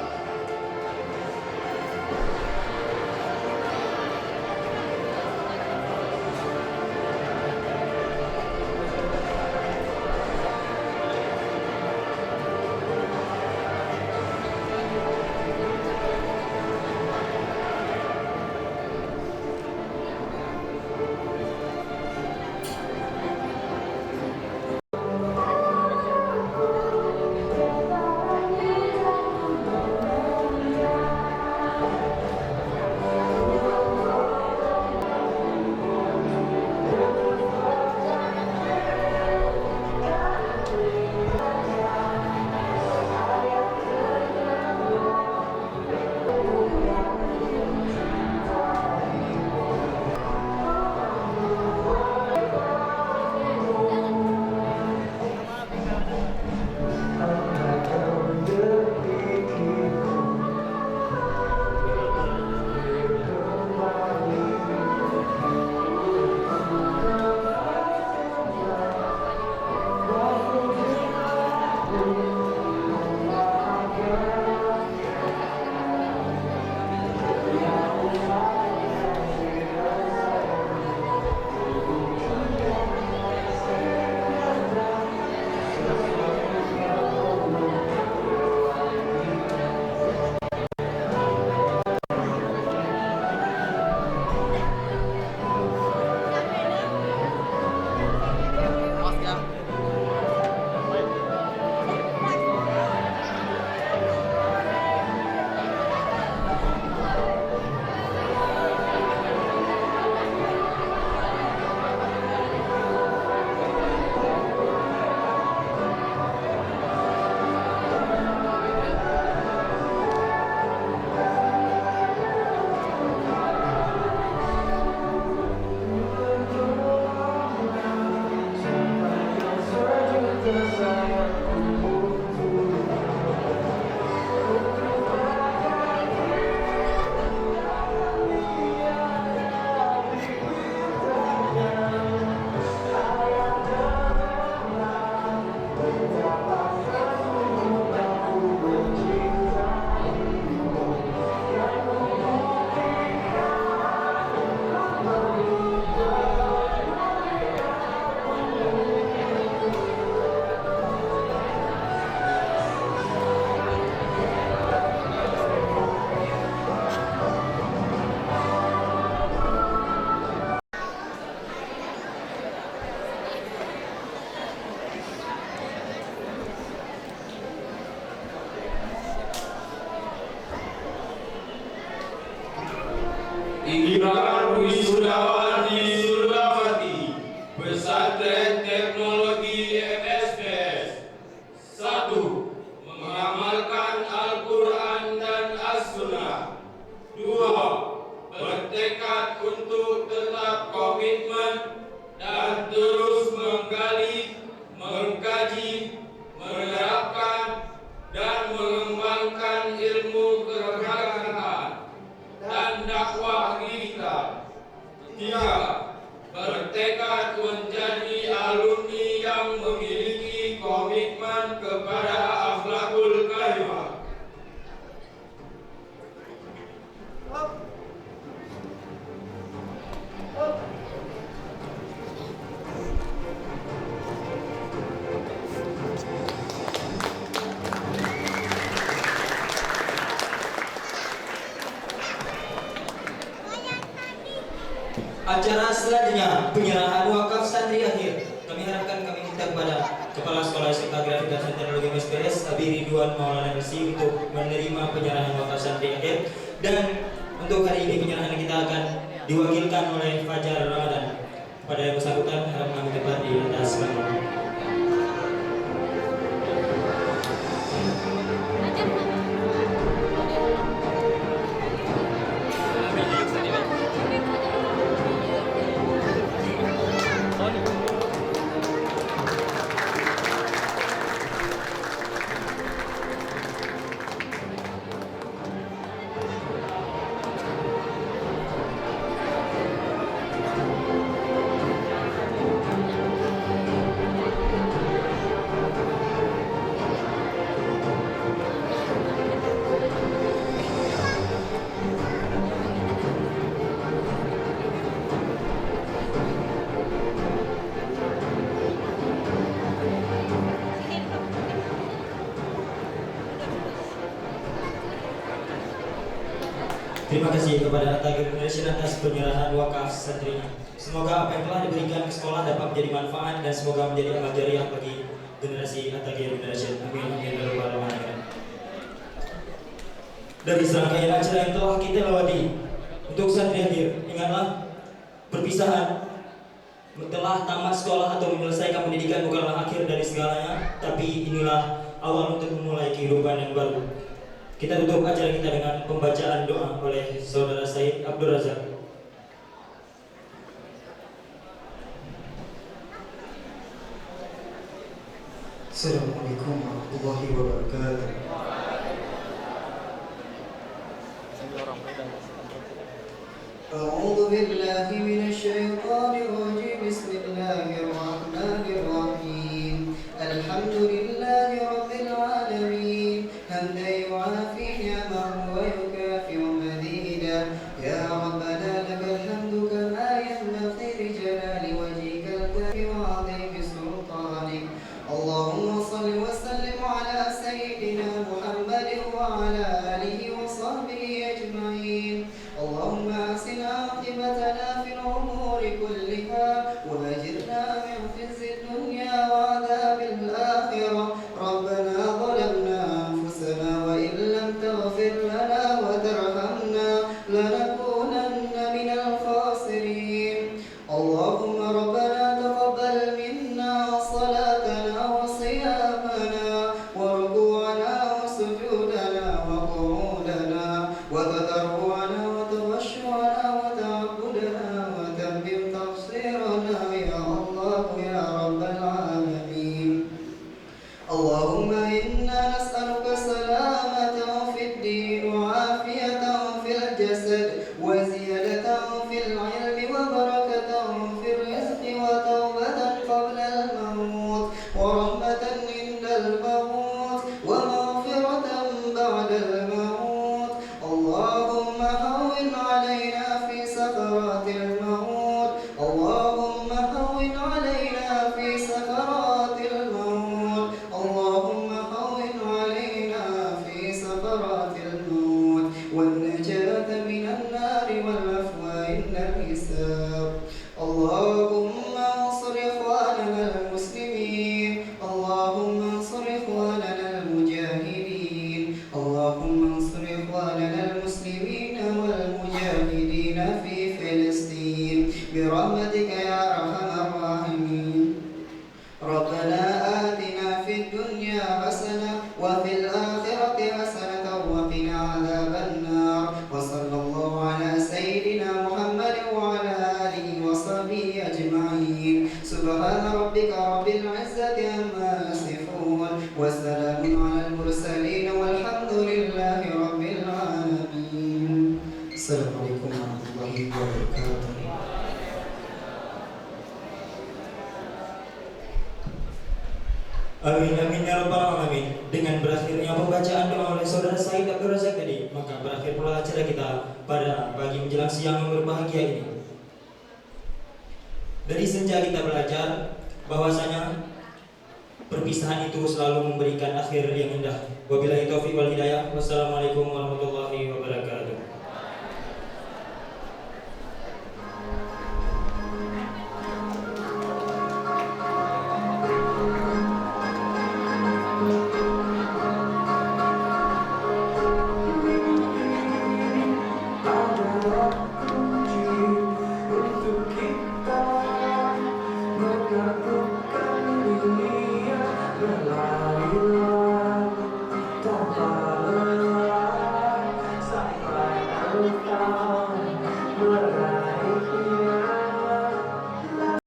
Inilah wisudawan di Surdawati Pesantren Teknologi MSPS. 1. Mengamalkan Al-Quran dan As-Sunnah. 2. Bertekad untuk tetap komitmen dan terus menggali, mengkaji, mengembangkan ilmu keagamaan dan dakwah kita. 3. Bertekad menjadi alumni yang memiliki komitmen kepada akhlakul karimah.
Acara selanjutnya penyerahan wakaf santri akhir. Kami harapkan kami minta kepada Kepala Sekolah SMK Grafik dan Teknologi MSPS Abi Ridwan Maulana Mersi untuk menerima penyerahan wakaf santri akhir. Dan untuk hari ini penyerahan kita akan diwakilkan oleh Fajar Ramadan. Pada yang bersangkutan harap mengambil tempat di atas panggung. Terima kasih kepada Atagir Foundation atas penyerahan wakaf santrinya. Semoga apa yang telah diberikan ke sekolah dapat menjadi manfaat dan semoga menjadi amal jariah bagi generasi Atagir Foundation. Amin amin ya rabbal alamin. Dari serangkaian acara yang telah kita lewati, untuk santri akhir, ingatlah perpisahan telah tamat sekolah atau menyelesaikan pendidikan bukanlah akhir dari segalanya, tapi inilah awal untuk memulai kehidupan yang baru. Kita tutup acara kita dengan pembacaan doa oleh Saudara Said Abdul Razak.
Assalamualaikum warahmatullahi wabarakatuh. A'udzu billahi minasyaitonir rajim. Bismillahirrahmanirrahim. Alhamdulillahi rabbil alamin. Hamdan yu'afi ni'amahu wa yukafi'u mazidah. Ya Rabbana lakal hamdu kama yanbaghi li jalali wajhikal karim wa 'azimi sultanik. Allahumma shalli wa sallim ala sayyidina Muhammadin wa ala alihi wa sahbihi ajma'in. Allahumma ahsin 'aqibatana fil umuri kulliha
Amin amin ya rabbal alamin. Dengan berakhirnya pembacaan doa oleh saudara Said Abdul Razak tadi, maka berakhir pula acara kita pada pagi menjelang siang yang berbahagia ini. Dari senja kita belajar bahwasanya perpisahan itu selalu memberikan akhir yang indah. Wabillahi taufiq wal hidayah. Wassalamualaikum warahmatullahi wabarakatuh.